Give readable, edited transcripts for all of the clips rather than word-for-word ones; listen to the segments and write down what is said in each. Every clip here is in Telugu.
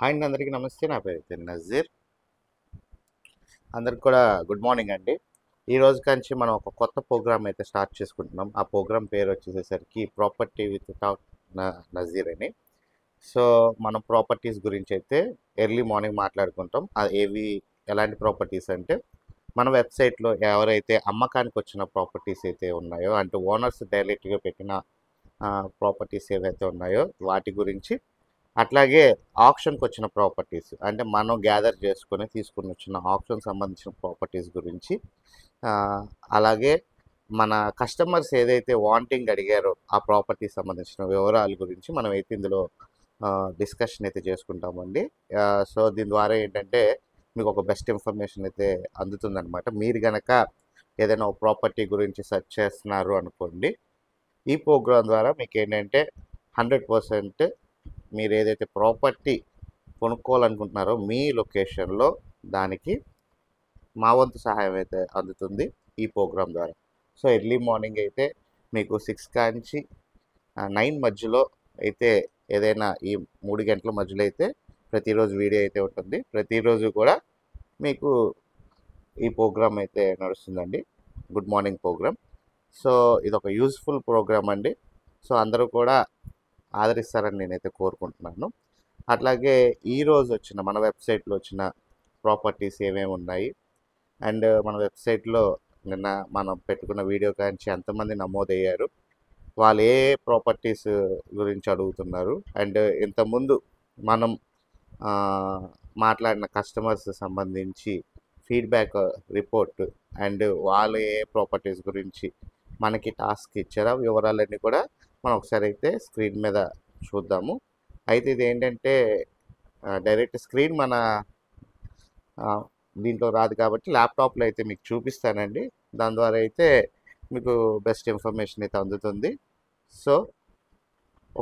హాయ్ అండి, అందరికీ నమస్తే. నా పేరు అయితే నజీర్. అందరికి కూడా గుడ్ మార్నింగ్ అండి. ఈ రోజు కంచి మనం ఒక కొత్త ప్రోగ్రామ్ అయితే స్టార్ట్ చేసుకుంటున్నాం. ఆ ప్రోగ్రామ్ పేరు వచ్చేసేసరికి ప్రాపర్టీ విత్ టాక్ నజీర్ అని. సో మనం ప్రాపర్టీస్ గురించి అయితే ఎర్లీ మార్నింగ్ మాట్లాడుకుంటాం. ఏవి ఎలాంటి ప్రాపర్టీస్ అంటే మన వెబ్సైట్లో ఎవరైతే అమ్మకానికి వచ్చిన ప్రాపర్టీస్ అయితే ఉన్నాయో, అంటే ఓనర్స్ డైరెక్ట్గా పెట్టిన ప్రాపర్టీస్ ఏవైతే ఉన్నాయో వాటి గురించి, అట్లాగే ఆప్షన్కి వచ్చిన ప్రాపర్టీస్ అంటే మనం గ్యాదర్ చేసుకొని తీసుకుని వచ్చిన ఆప్షన్ సంబంధించిన ప్రాపర్టీస్ గురించి, ఆ, అలాగే మన కస్టమర్స్ ఏదైతే వాంటింగ్ అడిగారో ఆ ప్రాపర్టీస్ సంబంధించిన వివరాల గురించి మనం అయితే ఇందులో డిస్కషన్ అయితే చేసుకుంటామండి. సో దీని ద్వారా ఏంటంటే మీకు ఒక బెస్ట్ ఇన్ఫర్మేషన్ అయితే అందుతుందన్నమాట. మీరు కనుక ఏదైనా ఒక ప్రాపర్టీ గురించి సెర్చ్ చేస్తున్నారు అనుకోండి, ఈ ప్రోగ్రాం ద్వారా మీకు ఏంటంటే 100% మీరు ఏదైతే ప్రాపర్టీ కొనుక్కోవాలనుకుంటున్నారో మీ లొకేషన్లో దానికి మా వంతు సహాయం అయితే అందుతుంది ఈ ప్రోగ్రాం ద్వారా. సో ఎర్లీ మార్నింగ్ అయితే మీకు 6 కాంచి 9 మధ్యలో అయితే ఏదైనా ఈ 3 గంటల మధ్యలో అయితే ప్రతిరోజు వీడియో అయితే ఉంటుంది. ప్రతిరోజు కూడా మీకు ఈ ప్రోగ్రామ్ అయితే నడుస్తుందండి, గుడ్ మార్నింగ్ ప్రోగ్రామ్. సో ఇది ఒక యూజ్ఫుల్ ప్రోగ్రామ్ అండి. సో అందరూ కూడా ఆదరిస్తారని నేనైతే కోరుకుంటున్నాను. అట్లాగే ఈరోజు వచ్చిన మన వెబ్సైట్లో వచ్చిన ప్రాపర్టీస్ ఏమేమి ఉన్నాయి, అండ్ మన వెబ్సైట్లో నిన్న మనం పెట్టుకున్న వీడియో కాంచి ఎంతమంది నమోదయ్యారు, వాళ్ళు ఏ ప్రాపర్టీస్ గురించి అడుగుతున్నారు, అండ్ ఇంతకుముందు మనం మాట్లాడిన కస్టమర్స్ సంబంధించి ఫీడ్బ్యాక్ రిపోర్ట్, అండ్ వాళ్ళు ఏ ప్రాపర్టీస్ గురించి మనకి టాస్క్ ఇచ్చారో వివరాలన్నీ కూడా మనం ఒకసారి అయితే స్క్రీన్ మీద చూద్దాము. అయితే ఇది ఏంటంటే డైరెక్ట్ స్క్రీన్ మన దీంట్లో రాదు కాబట్టి ల్యాప్టాప్లో అయితే మీకు చూపిస్తానండి. దాని ద్వారా అయితే మీకు బెస్ట్ ఇన్ఫర్మేషన్ అయితే అందుతుంది. సో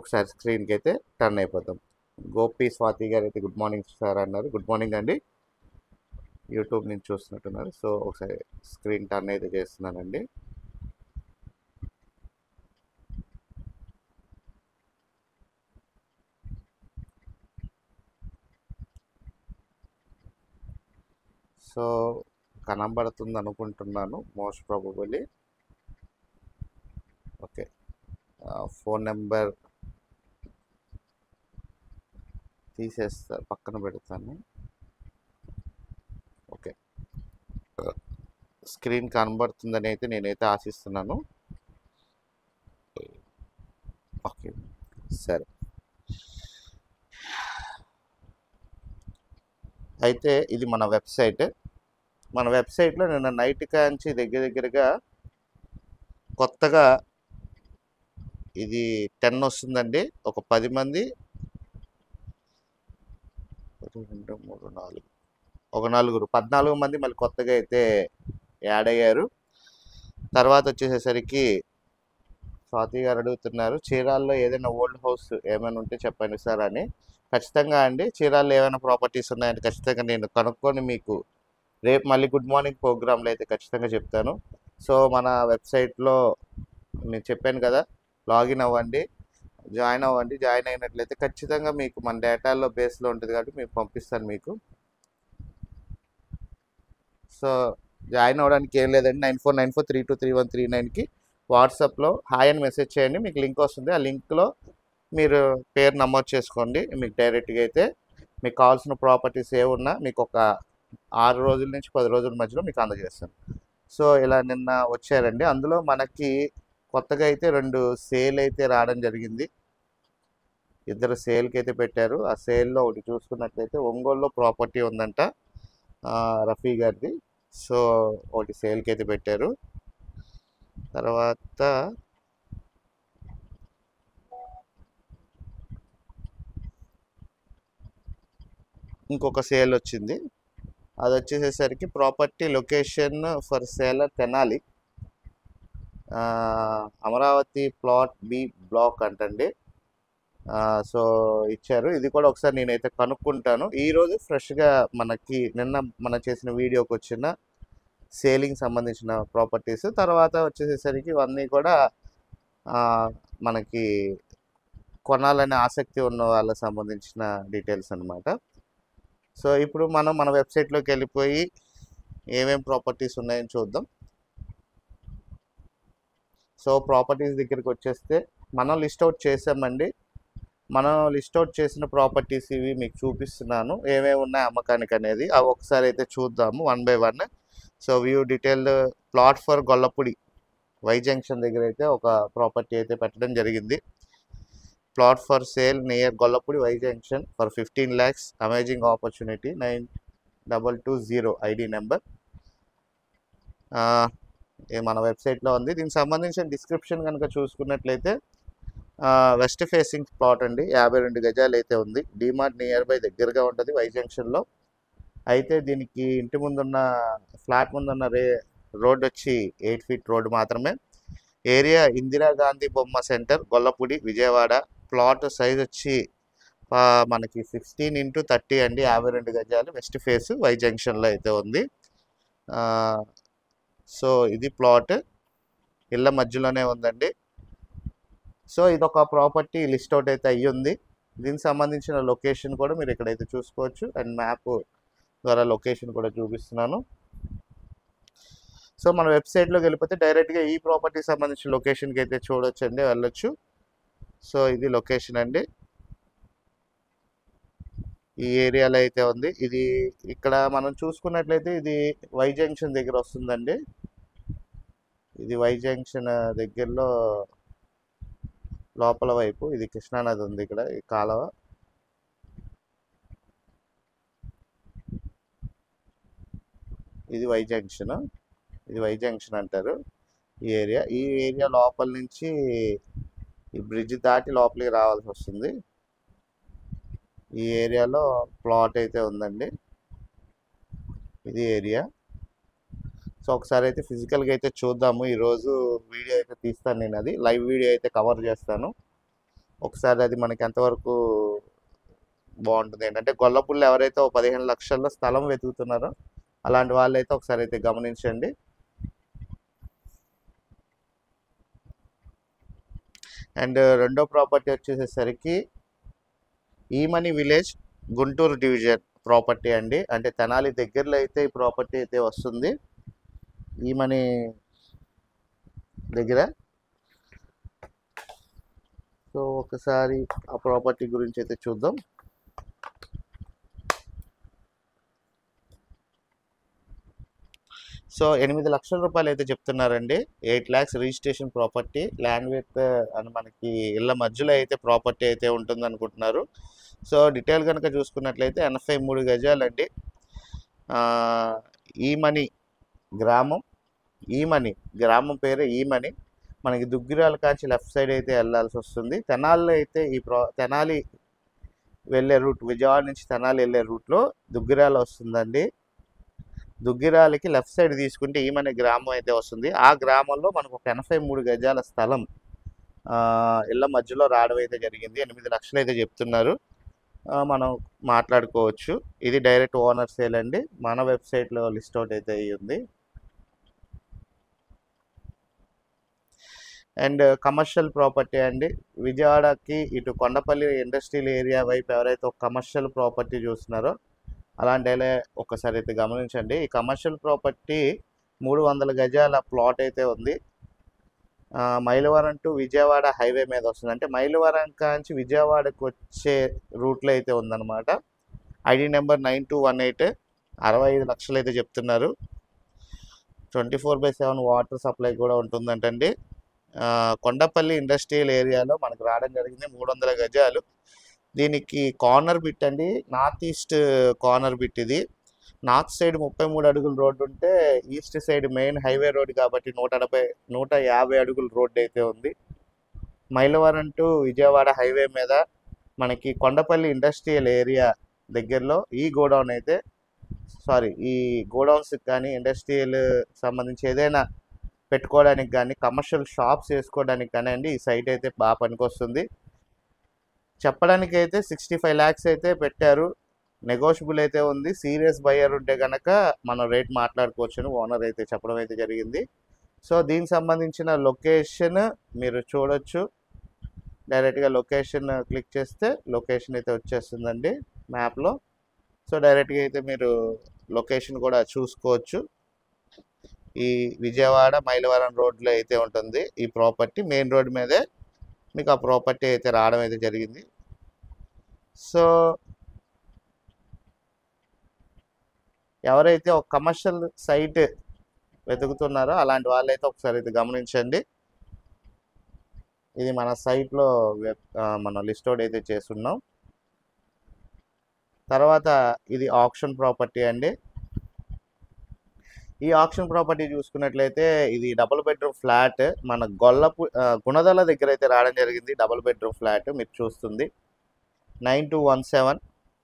ఒకసారి స్క్రీన్కి అయితే టర్న్ అయిపోతాం. గోపి స్వాతి గారు అయితే గుడ్ మార్నింగ్ సార్ అన్నారు. గుడ్ మార్నింగ్ అండి, యూట్యూబ్ నుంచి చూస్తున్నట్టున్నారు. సో ఒకసారి స్క్రీన్ టర్న్ అయితే చేస్తున్నానండి. సో కనబడుతుంది అనుకుంటున్నాను, most probably. Okay, phone number తీసేస్తా, పక్కన పెడతాను. ఓకే, స్క్రీన్ కనబడుతుందని అయితే నేనైతే ఆశిస్తున్నాను. ఓకే సరే, అయితే ఇది మన వెబ్సైట్. మన వెబ్సైట్లో నిన్న నైట్ కాంచి దగ్గరగా కొత్తగా ఇది 10 వస్తుందండి. ఒక 10 మంది, 1 2 3 4 ఒక 14 మంది మళ్ళీ కొత్తగా అయితే యాడ్ అయ్యారు. తర్వాత వచ్చేసేసరికి స్వాతి గారు అడుగుతున్నారు, చీరాల్లో ఏదైనా ఓల్డ్ హౌస్ ఏమైనా ఉంటే చెప్పండి సార్ అని. ఖచ్చితంగా అండి, చీరాల్లో ఏమైనా ప్రాపర్టీస్ ఉన్నాయంటే ఖచ్చితంగా నేను కనుక్కొని మీకు రేపు మళ్ళీ గుడ్ మార్నింగ్ ప్రోగ్రాంలో అయితే ఖచ్చితంగా చెప్తాను. సో మన వెబ్సైట్లో నేను చెప్పాను కదా, లాగిన్ అవ్వండి, జాయిన్ అవ్వండి. జాయిన్ అయినట్లయితే ఖచ్చితంగా మీకు మన డేటాలో బేస్లో ఉంటుంది కాబట్టి మీకు పంపిస్తాను మీకు. సో జాయిన్ అవ్వడానికి ఏం లేదండి, 9494323139కి వాట్సాప్లో హాయ్ అని మెసేజ్ చేయండి, మీకు లింక్ వస్తుంది. ఆ లింక్లో మీరు పేరు నమోదు చేసుకోండి. మీకు డైరెక్ట్గా అయితే మీకు కావాల్సిన ప్రాపర్టీస్ ఏ ఉన్నా మీకు ఒక 6 రోజుల నుంచి 10 రోజుల మధ్యలో మీకు అందజేస్తాను. సో ఇలా నిన్న వచ్చారండి. అందులో మనకి కొత్తగా అయితే 2 సేల్ అయితే రావడం జరిగింది. 2 సేల్కి అయితే పెట్టారు. ఆ సేల్లో ఒకటి చూసుకున్నట్లయితే ఒంగోలులో ప్రాపర్టీ ఉందంట, రఫీ గారిది. సో ఒకటి సేల్కి అయితే పెట్టారు. తర్వాత ఇంకొక సేల్ వచ్చింది. అది వచ్చేసేసరికి property location for seller Tenali, Amaravati plot B block అంటండి. సో ఇచ్చారు. ఇది కూడా ఒకసారి నేనైతే కనుక్కుంటాను. ఈరోజు ఫ్రెష్గా మనకి నిన్న మనం చేసిన వీడియోకి వచ్చిన సేలింగ్ సంబంధించిన ప్రాపర్టీస్, తర్వాత వచ్చేసేసరికి ఇవన్నీ కూడా మనకి కొనాలనే ఆసక్తి ఉన్న వాళ్ళకి సంబంధించిన డీటెయిల్స్ అనమాట. సో ఇప్పుడు మనం మన వెబ్సైట్లోకి వెళ్ళిపోయి ఏమేం ప్రాపర్టీస్ ఉన్నాయని చూద్దాం. సో ప్రాపర్టీస్ దగ్గరికి వచ్చేస్తే మనం లిస్ట్ అవుట్ చేసామండి. మనం లిస్ట్ అవుట్ చేసిన ప్రాపర్టీస్ ఇవి మీకు చూపిస్తున్నాను, ఏమేమి ఉన్నాయి అమ్మకానికి అనేది. అవి ఒకసారి అయితే చూద్దాము one by one. So view detailed plot for Gollapudi Y junction దగ్గర అయితే ఒక ప్రాపర్టీ అయితే పెట్టడం జరిగింది. Plot for sale near Gollapudi Y junction for 15 lakhs, amazing opportunity, 9220 ID number. ఇది మన వెబ్సైట్లో ఉంది. దీనికి సంబంధించిన డిస్క్రిప్షన్ కనుక చూసుకున్నట్లయితే వెస్ట్ ఫేసింగ్ ప్లాట్ అండి, 52 గజాలు అయితే ఉంది. డిమార్ట్ నియర్ బై దగ్గరగా ఉంటుంది వై జంక్షన్లో. అయితే దీనికి ఇంటి ముందున్న ఫ్లాట్ ముందున్న రోడ్ వచ్చి 8 feet రోడ్డు మాత్రమే. ఏరియా ఇందిరాగాంధీ బొమ్మ centre, Gollapudi, Vijayawada. Plot size వచ్చి మనకి 16x30 అండి, 52 గజాలు. వెస్ట్ ఫేస్ వై జంక్షన్లో అయితే ఉంది. సో ఇది ప్లాట్ ఇళ్ళ మధ్యలోనే ఉందండి. సో ఇదొక ప్రాపర్టీ లిస్ట్ అవుట్ అయితే అయ్యి ఉంది. దీనికి సంబంధించిన లొకేషన్ కూడా మీరు ఇక్కడైతే చూసుకోవచ్చు, అండ్ మ్యాప్ ద్వారా లొకేషన్ కూడా చూపిస్తున్నాను. సో మన వెబ్సైట్లోకి వెళ్ళిపోతే డైరెక్ట్గా ఈ ప్రాపర్టీకి సంబంధించిన లొకేషన్కి అయితే చూడొచ్చు అండి, వెళ్ళొచ్చు. సో ఇది లొకేషన్ అండి, ఈ ఏరియాలో అయితే ఉంది. ఇది ఇక్కడ మనం చూసుకున్నట్లయితే ఇది వై జంక్షన్ దగ్గర వస్తుందండి. ఇది వై జంక్షన్ దగ్గరలో లోపల వైపు ఇది కృష్ణానది ఉంది, ఇక్కడ ఈ కాలువ. ఇది వై జంక్షన్, ఇది వై జంక్షన్ అంటారు ఈ ఏరియా లోపల నుంచి ఈ బ్రిడ్జ్ దాటి లోపలికి రావాల్సి వస్తుంది. ఈ ఏరియాలో ప్లాట్ అయితే ఉందండి, ఇది ఏరియా. సో ఒకసారి అయితే ఫిజికల్గా అయితే చూద్దాము. ఈరోజు వీడియో అయితే తీస్తాను, నేను అది లైవ్ వీడియో అయితే కవర్ చేస్తాను. ఒకసారి అది మనకి ఎంతవరకు బాగుంటుంది ఏంటంటే, గొల్లపూడిలో ఎవరైతే 15 లక్షల్లో స్థలం వెతుకుతున్నారో అలాంటి వాళ్ళు అయితే ఒకసారి అయితే గమనించండి. అండ్ రెండో ప్రాపర్టీ వచ్చేసేసరికి Emani village, Guntur division property అండి. అంటే తెనాలి దగ్గరలో అయితే ఈ ప్రాపర్టీ అయితే వస్తుంది, ఈమని దగ్గర. సో ఒకసారి ఆ ప్రాపర్టీ గురించి అయితే చూద్దాం. సో 8 లక్షల రూపాయలు అయితే చెప్తున్నారండి. 8 lakhs registration property, land with అని మనకి ఇళ్ళ మధ్యలో అయితే ప్రాపర్టీ అయితే ఉంటుంది అనుకుంటున్నారు. సో డీటెయిల్ కనుక చూసుకున్నట్లయితే 83 గజాలండి. ఈమని గ్రామం, ఈమని గ్రామం పేరు ఈమని. మనకి దుగ్గిరాల కాంచి లెఫ్ట్ సైడ్ అయితే వెళ్ళాల్సి వస్తుంది. తెనాలిలో అయితే తెనాలి వెళ్ళే రూట్, విజయవాడ నుంచి తెనాలి వెళ్ళే రూట్లో దుగ్గిరాల వస్తుందండి. దుగ్గిరాలకి లెఫ్ట్ సైడ్ తీసుకుంటే ఈమని గ్రామం అయితే వస్తుంది. ఆ గ్రామంలో మనకు ఒక 83 గజాల స్థలం ఇళ్ళ మధ్యలో రావడం అయితే జరిగింది. 8 లక్షలు అయితే చెప్తున్నారు, మనం మాట్లాడుకోవచ్చు. ఇది డైరెక్ట్ ఓనర్ సేల్ అండి, మన వెబ్సైట్లో లిస్ట్ అవుట్ అయితే అయ్యింది. అండ్ కమర్షియల్ ప్రాపర్టీ అండి, విజయవాడకి ఇటు కొండపల్లి ఇండస్ట్రియల్ ఏరియా వైపు ఎవరైతే ఒక కమర్షియల్ ప్రాపర్టీ చూస్తున్నారో అలాంటి ఒకసారి అయితే గమనించండి. ఈ కమర్షియల్ ప్రాపర్టీ 300 గజాల ప్లాట్ అయితే ఉంది. మైలవరం టు విజయవాడ హైవే మీద వస్తుంది. అంటే మైలవరం కాంచి విజయవాడకు వచ్చే రూట్లో అయితే ఉందన్నమాట. ఐడి నెంబర్ 9218, 65 లక్షలు అయితే చెప్తున్నారు. 24/7 వాటర్ సప్లై కూడా ఉంటుందంటండి. కొండపల్లి ఇండస్ట్రియల్ ఏరియాలో మనకు రావడం జరిగింది. 300 గజాలు. దీనికి కార్నర్ బిట్ అండి, నార్త్ ఈస్ట్ కార్నర్ బిట్. ఇది నార్త్ సైడ్ 33 అడుగుల రోడ్డు ఉంటే east side main highway road కాబట్టి 150 అడుగుల రోడ్డు అయితే ఉంది. మైలవరం టు విజయవాడ హైవే మీద మనకి కొండపల్లి ఇండస్ట్రియల్ ఏరియా దగ్గరలో ఈ గోడౌన్ అయితే ఈ గోడౌన్స్ కానీ ఇండస్ట్రియల్ సంబంధించి ఏదైనా పెట్టుకోవడానికి కానీ కమర్షియల్ షాప్స్ వేసుకోవడానికి కానీ అండి ఈ సైట్ అయితే బాగా పనికొస్తుంది. చెప్పడానికి అయితే 65 lakhs అయితే పెట్టారు, నెగోషియబుల్ అయితే ఉంది. సీరియస్ బయ్యర్ ఉంటే కనుక మనం రేట్ మాట్లాడుకోవచ్చని ఓనర్ అయితే చెప్పడం అయితే జరిగింది. సో దీనికి సంబంధించిన లొకేషన్ మీరు చూడొచ్చు, డైరెక్ట్గా లొకేషన్ క్లిక్ చేస్తే లొకేషన్ అయితే వచ్చేస్తుందండి మ్యాప్లో. సో డైరెక్ట్గా అయితే మీరు లొకేషన్ కూడా చూసుకోవచ్చు. ఈ విజయవాడ మైలవరం రోడ్లో అయితే ఉంటుంది ఈ ప్రాపర్టీ. మెయిన్ రోడ్ మీదే మీకు ఆ ప్రాపర్టీ అయితే రావడం అయితే జరిగింది. సో ఎవరైతే ఒక కమర్షియల్ సైట్ వెతుకుతున్నారో అలాంటి వాళ్ళైతే ఒకసారి అయితే గమనించండి. ఇది మన సైట్లో మనం లిస్ట్ అవుట్ అయితే చేస్తున్నాం. తర్వాత ఇది ఆప్షన్ ప్రాపర్టీ అండి. ఈ ఆప్షన్ ప్రాపర్టీ చూసుకున్నట్లయితే ఇది డబుల్ బెడ్రూమ్ ఫ్లాట్. మన గుణదల దగ్గర అయితే రావడం జరిగింది. డబుల్ బెడ్రూమ్ ఫ్లాట్ మీరు చూస్తుంది 9217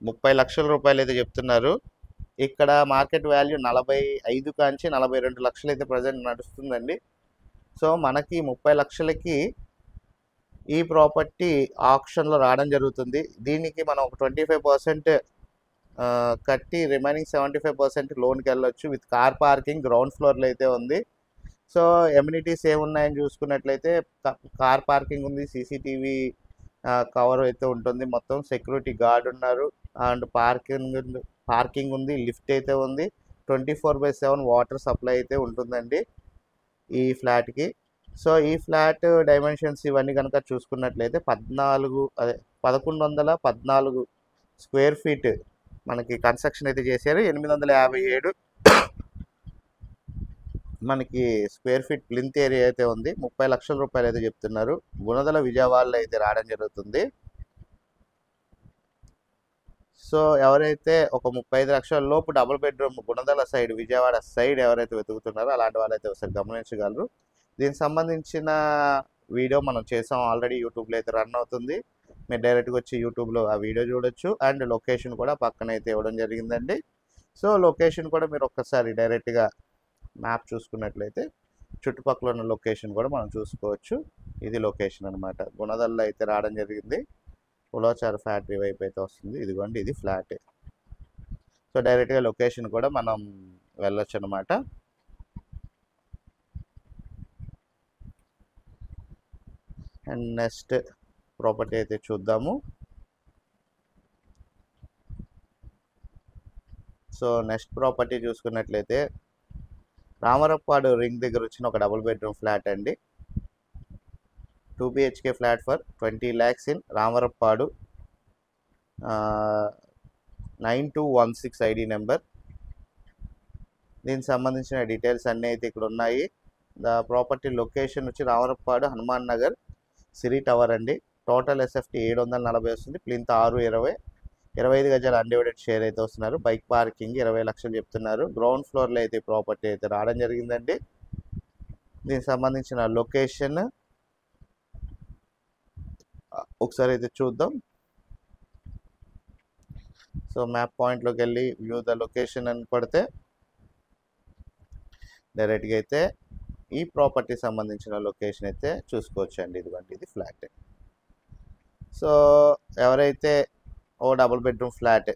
30 లక్షల రూపాయలు అయితే చెప్తున్నారు. ఇక్కడ మార్కెట్ వాల్యూ 45 కాంచి 42 లక్షలు అయితే ప్రజెంట్ నడుస్తుందండి. సో మనకి 30 లక్షలకి ఈ ప్రాపర్టీ ఆప్షన్లో రావడం జరుగుతుంది. దీనికి మనం ఒక 25% కట్టి రిమైనింగ్ 75% లోన్కి వెళ్ళొచ్చు. విత్ కార్ పార్కింగ్ గ్రౌండ్ ఫ్లోర్లో అయితే ఉంది. సో ఎమ్యూనిటీస్ ఏమున్నాయని చూసుకున్నట్లయితే కార్ పార్కింగ్ ఉంది, సీసీటీవీ కవర్ అయితే ఉంటుంది, మొత్తం సెక్యూరిటీ గార్డ్ ఉన్నారు, అండ్ పార్కింగ్ ఉంది, లిఫ్ట్ అయితే ఉంది, 24/7 వాటర్ సప్లై అయితే ఉంటుందండి ఈ ఫ్లాట్కి. సో ఈ ఫ్లాట్ డైమెన్షన్స్ ఇవన్నీ కనుక చూసుకున్నట్లయితే 1114 స్క్వేర్ ఫీట్ మనకి కన్స్ట్రక్షన్ అయితే చేశారు. 857 మనకి స్క్వేర్ ఫీట్ ప్లింత్ ఏరియా అయితే ఉంది. 30 లక్షల రూపాయలు అయితే చెప్తున్నారు. గుణదల విజయవాడలో అయితే రావడం జరుగుతుంది. సో ఎవరైతే ఒక 35 లక్షల లోపు double bedroom Gunadala side Vijayawada side ఎవరైతే వెతుకుతున్నారో అలాంటి వాళ్ళైతే ఒకసారి గమనించగలరు. దీనికి సంబంధించిన వీడియో మనం చేసాం ఆల్రెడీ, యూట్యూబ్లో అయితే రన్ అవుతుంది. మీరు డైరెక్ట్గా వచ్చి యూట్యూబ్లో ఆ వీడియో చూడొచ్చు. అండ్ లొకేషన్ కూడా పక్కన అయితే ఇవ్వడం జరిగిందండి. సో లొకేషన్ కూడా మీరు ఒక్కసారి డైరెక్ట్గా మ్యాప్ చూసుకున్నట్లయితే చుట్టుపక్కల ఉన్న లొకేషన్ కూడా మనం చూసుకోవచ్చు. ఇది లొకేషన్ అనమాట. గుణదల్లో అయితే రావడం జరిగింది. ఉలవచారు ఫ్యాక్టరీ వైపు అయితే వస్తుంది. ఇదిగోండి ఇది ఫ్లాట్. సో డైరెక్ట్గా లొకేషన్ కూడా మనం వెళ్ళొచ్చు అనమాట. అండ్ నెక్స్ట్ ప్రాపర్టీ అయితే చూద్దాము. సో నెక్స్ట్ ప్రాపర్టీ చూసుకున్నట్లయితే రామరప్పాడు రింగ్ దగ్గర వచ్చిన ఒక డబుల్ బెడ్రూమ్ ఫ్లాట్ అండి. 2 BHK flat for 20 lakhs in Ramarappadu, 9216 ID number. దీనికి సంబంధించిన డీటెయిల్స్ అన్నీ అయితే ఇక్కడ ఉన్నాయి. ద ప్రాపర్టీ లొకేషన్ వచ్చి రామరప్పాడు హనుమాన్ నగర్ సిరి టవర్ అండి. టోటల్ ఎస్ఎఫ్టీ 740 వస్తుంది. ప్లింత్ 620, 25 గజాల అన్డివైడెడ్ షేర్ అయితే వస్తున్నారు. బైక్ పార్కింగ్ 20 లక్షలు చెప్తున్నారు. గ్రౌండ్ ఫ్లోర్లో అయితే ప్రాపర్టీ అయితే రావడం జరిగిందండి. దీనికి సంబంధించిన లొకేషన్ ఒకసారి అయితే చూద్దాం. సో మ్యాప్ పాయింట్లోకి వెళ్ళి వ్యూ ద లొకేషన్ అని కొడితే డైరెక్ట్గా అయితే ఈ ప్రాపర్టీ సంబంధించిన లొకేషన్ అయితే చూసుకోవచ్చు అండి. ఇదిగోండి ఇది ఫ్లాట్. సో ఎవరైతే ఓ double bedroom flat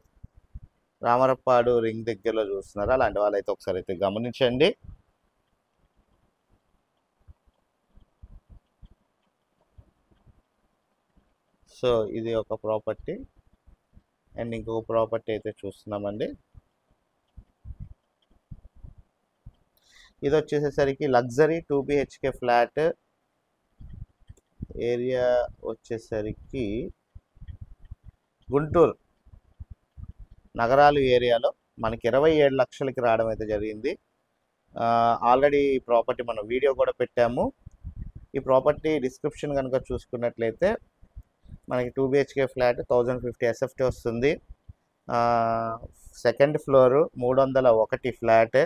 Ramarappadu ring దగ్గరలో చూస్తున్నారో అలాంటి వాళ్ళైతే ఒకసారి అయితే గమనించండి. సో ఇది ఒక ప్రాపర్టీ. అండ్ ఇంకొక ప్రాపర్టీ అయితే చూస్తున్నామండి. ఇది వచ్చేసేసరికి లగ్జరీ 2 BHK ఫ్లాట్. ఏరియా వచ్చేసరికి గుంటూరు నగరాలు ఏరియాలో మనకి 27 లక్షలకి రావడం అయితే జరిగింది. ఆల్రెడీ ఈ ప్రాపర్టీ మనం వీడియో కూడా పెట్టాము. ఈ ప్రాపర్టీ డిస్క్రిప్షన్ కనుక చూసుకున్నట్లయితే మనకి 2 BHK ఫ్లాట్ 1050 SFT వస్తుంది. Second floor 301 flat.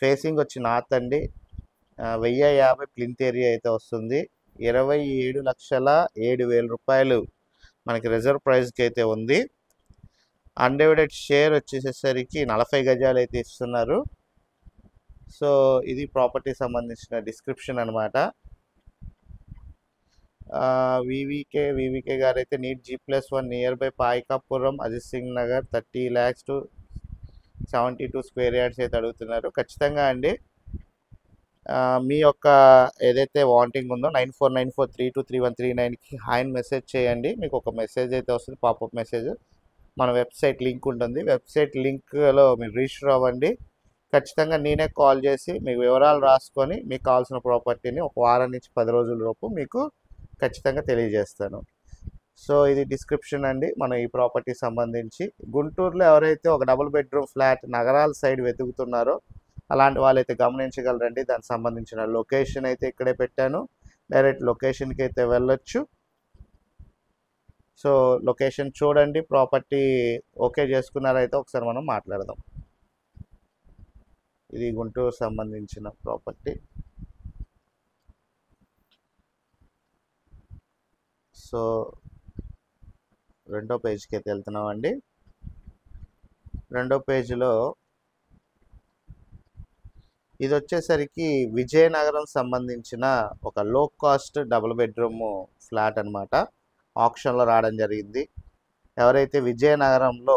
ఫేసింగ్ వచ్చి నార్త్ అండి. 1050 ప్లింత్ ఏరియా అయితే వస్తుంది. 27,07,000 రూపాయలు మనకి రిజర్వ్ ప్రైస్కి అయితే ఉంది. అన్డివైడెడ్ షేర్ వచ్చేసేసరికి 40 గజాలు అయితే ఇస్తున్నారు. సో ఇది ప్రాపర్టీ సంబంధించిన డిస్క్రిప్షన్ అనమాట. వివికే గారు అయితే నీట్ G+1 near by Paikapuram Ajit Singh Nagar 30 lakhs to 72 square yards అయితే అడుగుతున్నారు. ఖచ్చితంగా అండి మీ యొక్క ఏదైతే వాంటింగ్ ఉందో 9494323139కి హాయ్ మెసేజ్ చేయండి. మీకు ఒక మెసేజ్ అయితే వస్తుంది, పాపప్ మెసేజ్. మన వెబ్సైట్ లింక్ ఉంటుంది. వెబ్సైట్ లింక్లో మీరు రిజిస్టర్ అవ్వండి. ఖచ్చితంగా నేనే కాల్ చేసి మీకు వివరాలు రాసుకొని మీకు కావాల్సిన ప్రాపర్టీని ఒక వారం నుంచి 10 రోజుల లోపు మీకు ఖచ్చితంగా తెలియజేస్తాను. సో ఇది డిస్క్రిప్షన్ అండి మన ఈ ప్రాపర్టీ సంబంధించి. గుంటూరులో ఎవరైతే ఒక డబుల్ బెడ్రూమ్ ఫ్లాట్ నగరాల సైడ్ వెతుకుతున్నారో అలాంటి వాళ్ళైతే గమనించగలరండి. దానికి సంబంధించిన లొకేషన్ అయితే ఇక్కడే పెట్టాను. డైరెక్ట్ లొకేషన్కి అయితే వెళ్ళొచ్చు. సో లొకేషన్ చూడండి, ప్రాపర్టీ ఓకే చేసుకున్నారైతే ఒకసారి మనం మాట్లాడదాం. ఇది గుంటూరు సంబంధించిన ప్రాపర్టీ. సో రెండో పేజ్కి అయితే వెళ్తున్నామండి. రెండో పేజీలో ఇది వచ్చేసరికి విజయనగరం సంబంధించిన ఒక లో కాస్ట్ డబుల్ బెడ్రూమ్ ఫ్లాట్ అనమాట. ఆప్షన్లో రావడం జరిగింది. ఎవరైతే విజయనగరంలో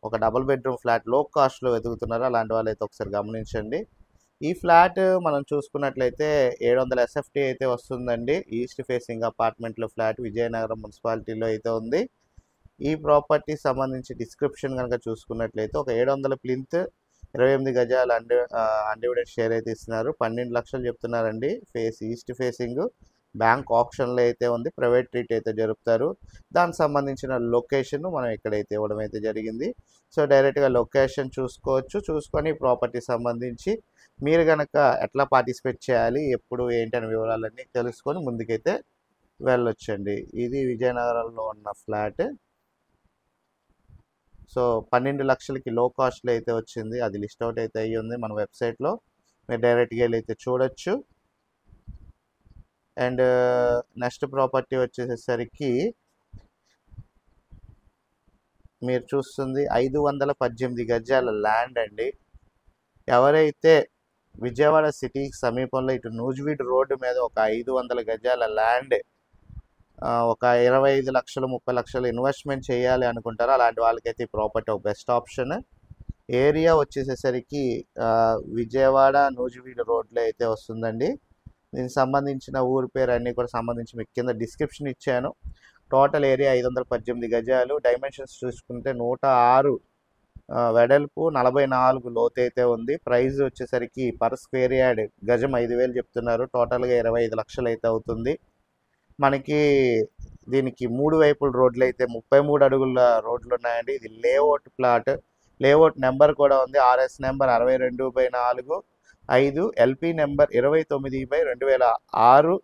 ఒక డబుల్ బెడ్రూమ్ ఫ్లాట్ లో కాస్ట్లో వెతుకుతున్నారో అలాంటి వాళ్ళైతే ఒకసారి గమనించండి. ఈ ఫ్లాట్ మనం చూసుకున్నట్లయితే 700 SFT అయితే వస్తుందండి. ఈస్ట్ ఫేసింగ్ అపార్ట్మెంట్లో ఫ్లాట్ విజయనగరం మున్సిపాలిటీలో అయితే ఉంది. ఈ ప్రాపర్టీ సంబంధించి డిస్క్రిప్షన్ కనుక చూసుకున్నట్లయితే ఒక 700 ప్లింత్ 28 గజాల అన్డివైడెడ్ షేర్ అయితే ఇస్తున్నారు. 12 లక్షలు చెప్తున్నారండి. ఈస్ట్ ఫేసింగ్ బ్యాంక్ ఆప్షన్లో అయితే ఉంది. ప్రైవేట్ ట్రీట్ అయితే జరుపుతారు. దానికి సంబంధించిన లొకేషన్ మనం ఇక్కడైతే ఇవ్వడం అయితే జరిగింది. సో డైరెక్ట్గా లొకేషన్ చూసుకోవచ్చు. చూసుకొని ప్రాపర్టీ సంబంధించి మీరు కనుక ఎట్లా పార్టిసిపేట్ చేయాలి, ఎప్పుడు ఏంటనే వివరాలన్నీ తెలుసుకొని ముందుకైతే వెళ్ళొచ్చండి. ఇది విజయనగరంలో ఉన్న ఫ్లాట్. సో 12 లక్షలకి లో కాస్ట్లో అయితే వచ్చింది. అది లిస్ట్ అవుట్ అయితే అయ్యి ఉంది మన వెబ్సైట్లో. మీరు డైరెక్ట్గా వెళ్ళి అయితే చూడొచ్చు. అండ్ నెక్స్ట్ ప్రాపర్టీ వచ్చేసరికి మీరు చూస్తుంది 518 గజాల ల్యాండ్ అండి. ఎవరైతే విజయవాడ సిటీకి సమీపంలో ఇటు నూజివీడు రోడ్డు మీద ఒక 500 గజాల ల్యాండ్ ఒక 25 లక్షలు 30 లక్షలు ఇన్వెస్ట్మెంట్ చేయాలి అనుకుంటారో అలాంటి వాళ్ళకైతే ఈ ప్రాపర్టీ ఒక బెస్ట్ ఆప్షన్. ఏరియా వచ్చేసేసరికి విజయవాడ నూజివీడు రోడ్లో అయితే వస్తుందండి. దీనికి సంబంధించిన ఊరి పేరు అన్నీ కూడా సంబంధించి మీకు కింద డిస్క్రిప్షన్ ఇచ్చాను. టోటల్ ఏరియా 518 గజాలు. డైమెన్షన్స్ చూసుకుంటే 106 వెడల్పు 44 లోతు అయితే ఉంది. ప్రైస్ వచ్చేసరికి పర్ స్క్వేర్ యార్డ్ గజం 5,000 చెప్తున్నారు. టోటల్గా 25 లక్షలు అయితే అవుతుంది. మనకి దీనికి 3 వైపుల రోడ్లు అయితే 33 అడుగుల రోడ్లు ఉన్నాయండి. ఇది లేఅవుట్ ప్లాట్. లేఅవుట్ నెంబర్ కూడా ఉంది. RS number 62/4 5, LP number 29/2006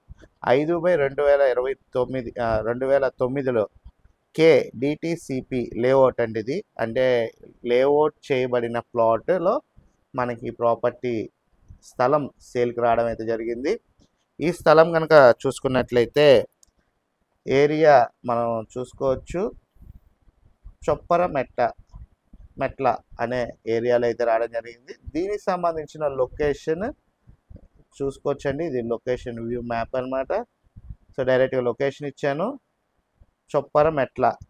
5/2029 2009లో KDTCP layout అండి. ఇది అంటే లేఅవుట్ చేయబడిన ప్లాట్లో మనకి ప్రాపర్టీ స్థలం సేల్కి రావడం అయితే జరిగింది. ఈ స్థలం కనుక చూసుకున్నట్లయితే ఏరియా మనం చూసుకోవచ్చు. చొప్పర మెట్ల అనే ఏరియాలో అయితే రావడం జరిగింది. దీనికి సంబంధించిన లొకేషన్ చూసుకోవచ్చండి. ఇది లొకేషన్ వ్యూ మ్యాప్ అనమాట. సో డైరెక్ట్గా లొకేషన్ ఇచ్చాను.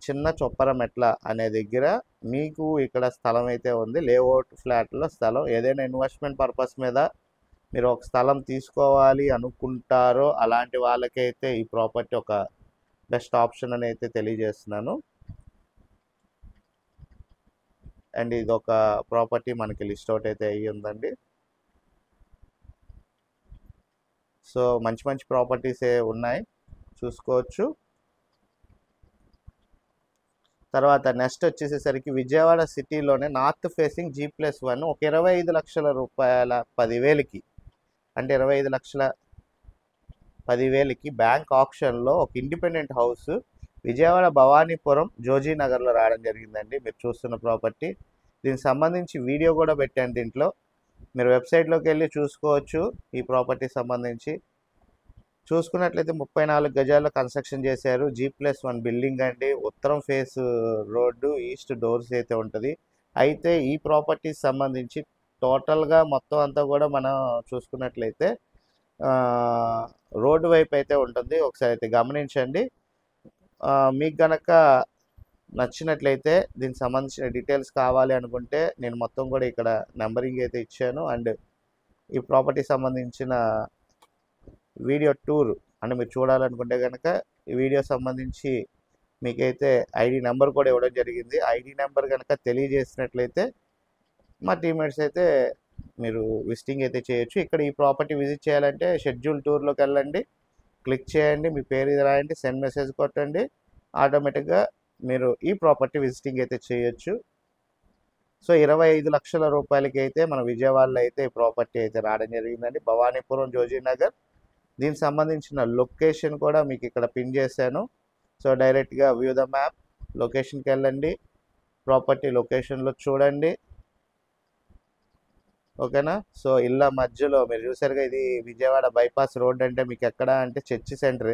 చిన్న చొప్పర మెట్ల అనే దగ్గర మీకు ఇక్కడ స్థలం అయితే ఉంది. లేఅవుట్ ఫ్లాట్లో స్థలం. ఏదైనా ఇన్వెస్ట్మెంట్ పర్పస్ మీద మీరు ఒక స్థలం తీసుకోవాలి అనుకుంటారో అలాంటి వాళ్ళకైతే ఈ ప్రాపర్టీ ఒక బెస్ట్ ఆప్షన్ అని అయితే తెలియజేస్తున్నాను. అండ్ ఇది ఒక ప్రాపర్టీ మనకి లిస్ట్ అవుట్ అయితే అయ్యి ఉందండి. సో మంచి మంచి ప్రాపర్టీసే ఉన్నాయి, చూసుకోవచ్చు. తర్వాత నెక్స్ట్ వచ్చేసేసరికి విజయవాడ సిటీలోనే నార్త్ ఫేసింగ్ G+1 ఒక 25 లక్షల రూపాయల 10,000కి, అంటే 25 లక్షల 10,000కి బ్యాంక్ ఆప్షన్లో ఒక ఇండిపెండెంట్ హౌస్ విజయవాడ భవానీపురం జోజీనగర్లో రావడం జరిగిందండి. మీరు చూస్తున్న ప్రాపర్టీ. దీనికి సంబంధించి వీడియో కూడా పెట్టాను దీంట్లో. మీరు వెబ్సైట్లోకి వెళ్ళి చూసుకోవచ్చు. ఈ ప్రాపర్టీ సంబంధించి చూసుకున్నట్లయితే 34 గజాల్లో కన్స్ట్రక్షన్ చేశారు. G+1 బిల్డింగ్ అండి. ఉత్తరం ఫేస్ రోడ్డు, ఈస్ట్ డోర్స్ అయితే ఉంటుంది. అయితే ఈ ప్రాపర్టీ సంబంధించి టోటల్గా మొత్తం అంతా కూడా మనం చూసుకున్నట్లయితే రోడ్డు వైపు అయితే ఉంటుంది. ఒకసారి అయితే గమనించండి. మీకు గనక నచ్చినట్లయితే దీనికి సంబంధించిన డీటెయిల్స్ కావాలి అనుకుంటే నేను మొత్తం కూడా ఇక్కడ నెంబరింగ్ అయితే ఇచ్చాను. అండ్ ఈ ప్రాపర్టీ సంబంధించిన వీడియో టూర్ అంటే మీరు చూడాలనుకుంటే కనుక ఈ వీడియో సంబంధించి మీకైతే ఐడి నెంబర్ కూడా ఇవ్వడం జరిగింది. ఐడి నెంబర్ కనుక తెలియజేసినట్లయితే మా టీమ్మేట్స్ అయితే మీరు విజిటింగ్ అయితే చేయొచ్చు. ఇక్కడ ఈ ప్రాపర్టీ విజిట్ చేయాలంటే షెడ్యూల్ టూర్లోకి వెళ్ళండి, క్లిక్ చేయండి, మీ పేరు ఇది రాయండి, సెండ్ మెసేజ్ కొట్టండి, ఆటోమేటిక్గా మీరు ఈ ప్రాపర్టీ విజిటింగ్ అయితే చేయొచ్చు. సో 25 లక్షల రూపాయలకి అయితే మన విజయవాడలో అయితే ఈ ప్రాపర్టీ అయితే రావడం జరిగిందండి. భవానీపురం జోజీనగర్. దీనికి సంబంధించిన లొకేషన్ కూడా మీకు ఇక్కడ పిన్ చేశాను. సో డైరెక్ట్గా వ్యూ ద మ్యాప్, లొకేషన్కి వెళ్ళండి, ప్రాపర్టీ లొకేషన్లో చూడండి. ఓకేనా. సో ఇళ్ళ మధ్యలో మీరు చూసారుగా, ఇది విజయవాడ బైపాస్ రోడ్. అంటే మీకు ఎక్కడ అంటే చర్చి సెంటర్,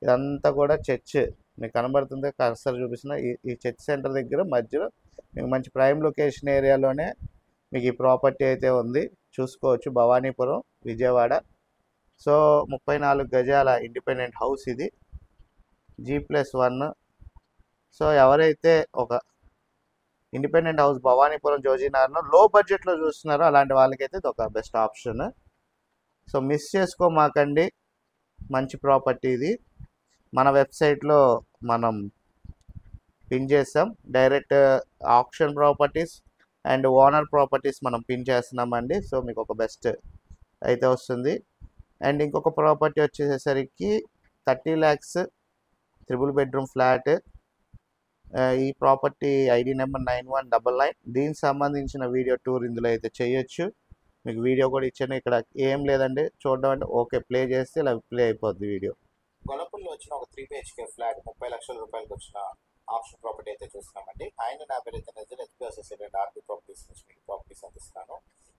ఇదంతా కూడా చర్చ్ మీకు కనబడుతుంది. కర్సర్ చూపిస్తున్న ఈ చర్చ్ సెంటర్ దగ్గర మధ్యలో మీకు మంచి ప్రైమ్ లొకేషన్ ఏరియాలోనే మీకు ఈ ప్రాపర్టీ అయితే ఉంది. చూసుకోవచ్చు, భవానీపురం విజయవాడ. సో 34 గజాల ఇండిపెండెంట్ హౌస్ ఇది, G+1. సో ఎవరైతే ఒక ఇండిపెండెంట్ హౌస్ భవానీపురం జోజీనగర్లో లో బడ్జెట్లో చూస్తున్నారో అలాంటి వాళ్ళకైతే ఇది ఒక బెస్ట్ ఆప్షన్. సో మిస్ చేసుకోమాకండి, మంచి ప్రాపర్టీ ఇది. మన వెబ్సైట్లో మనం పిన్ చేస్తాం. Direct option properties and owner properties మనం పిన్ చేస్తున్నామండి. సో మీకు ఒక బెస్ట్ అయితే వస్తుంది. అండ్ ఇంకొక ప్రాపర్టీ వచ్చేసరికి 30 lakhs ట్రిపుల్ బెడ్రూమ్ ఫ్లాట్. ఈ ప్రాపర్టీ ఐడి నెంబర్ 9199. దీనికి సంబంధించిన వీడియో టూర్ ఇందులో అయితే చేయొచ్చు. మీకు వీడియో కూడా ఇచ్చాను. ఇక్కడ ఏం లేదండి, చూడడం అంటే ఓకే, ప్లే చేస్తే ఇలా ప్లే అయిపోద్ది వీడియో. గొల్లపూడిలో వచ్చిన ఒక 3 BHK ఫ్లాట్ 30 లక్షల రూపాయలకు వచ్చిన ఆప్షన్ ప్రాపర్టీ అయితే చూస్తున్నామండి. ఆయన నా పేరు అయితే Nazeer, HP associated RP properties నుంచి మీకు ప్రాపర్టీస్ అందిస్తాను.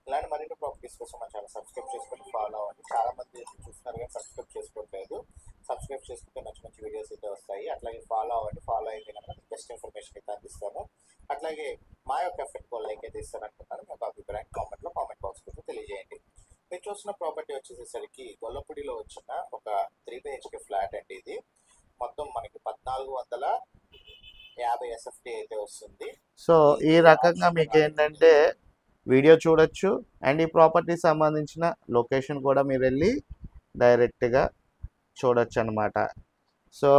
ఇలాంటి మరిన్ని ప్రాపర్టీస్ కోసం మన ఛానల్ సబ్స్క్రైబ్ చేసుకొని ఫాలో అవ్వండి. చాలా మంది చూస్తున్నారు కానీ సబ్స్క్రైబ్ చేసుకోవట్లేదు. సబ్స్క్రైబ్ చేసుకుంటే మంచి మంచి వీడియోస్ అయితే వస్తాయి. అట్లాగే ఫాలో అవ్వండి. ఫాలో అయితే కనుక బెస్ట్ ఇన్ఫర్మేషన్ అయితే అందిస్తాను. అట్లాగే మా యొక్క ఎఫెక్ట్ లైక్ అయితే ఇస్తారనుకుంటాను. మీ అభిప్రాయం కామెంట్ బాక్స్ అయితే తెలియజేయండి. మీరు చూసిన ప్రాపర్టీ వచ్చేసరికి గొల్లపూడిలో వచ్చిన ఒక 3 BHK ఫ్లాట్ అండి. ఇది మొత్తం మనకి 1450 SFT అయితే వస్తుంది. సో ఈ రకంగా మీకు ఏంటంటే వీడియో చూడొచ్చు అండ్ ఈ ప్రాపర్టీ సంబంధించిన లొకేషన్ కూడా మీరు వెళ్ళి డైరెక్ట్గా చూడొచ్చు అనమాట. సో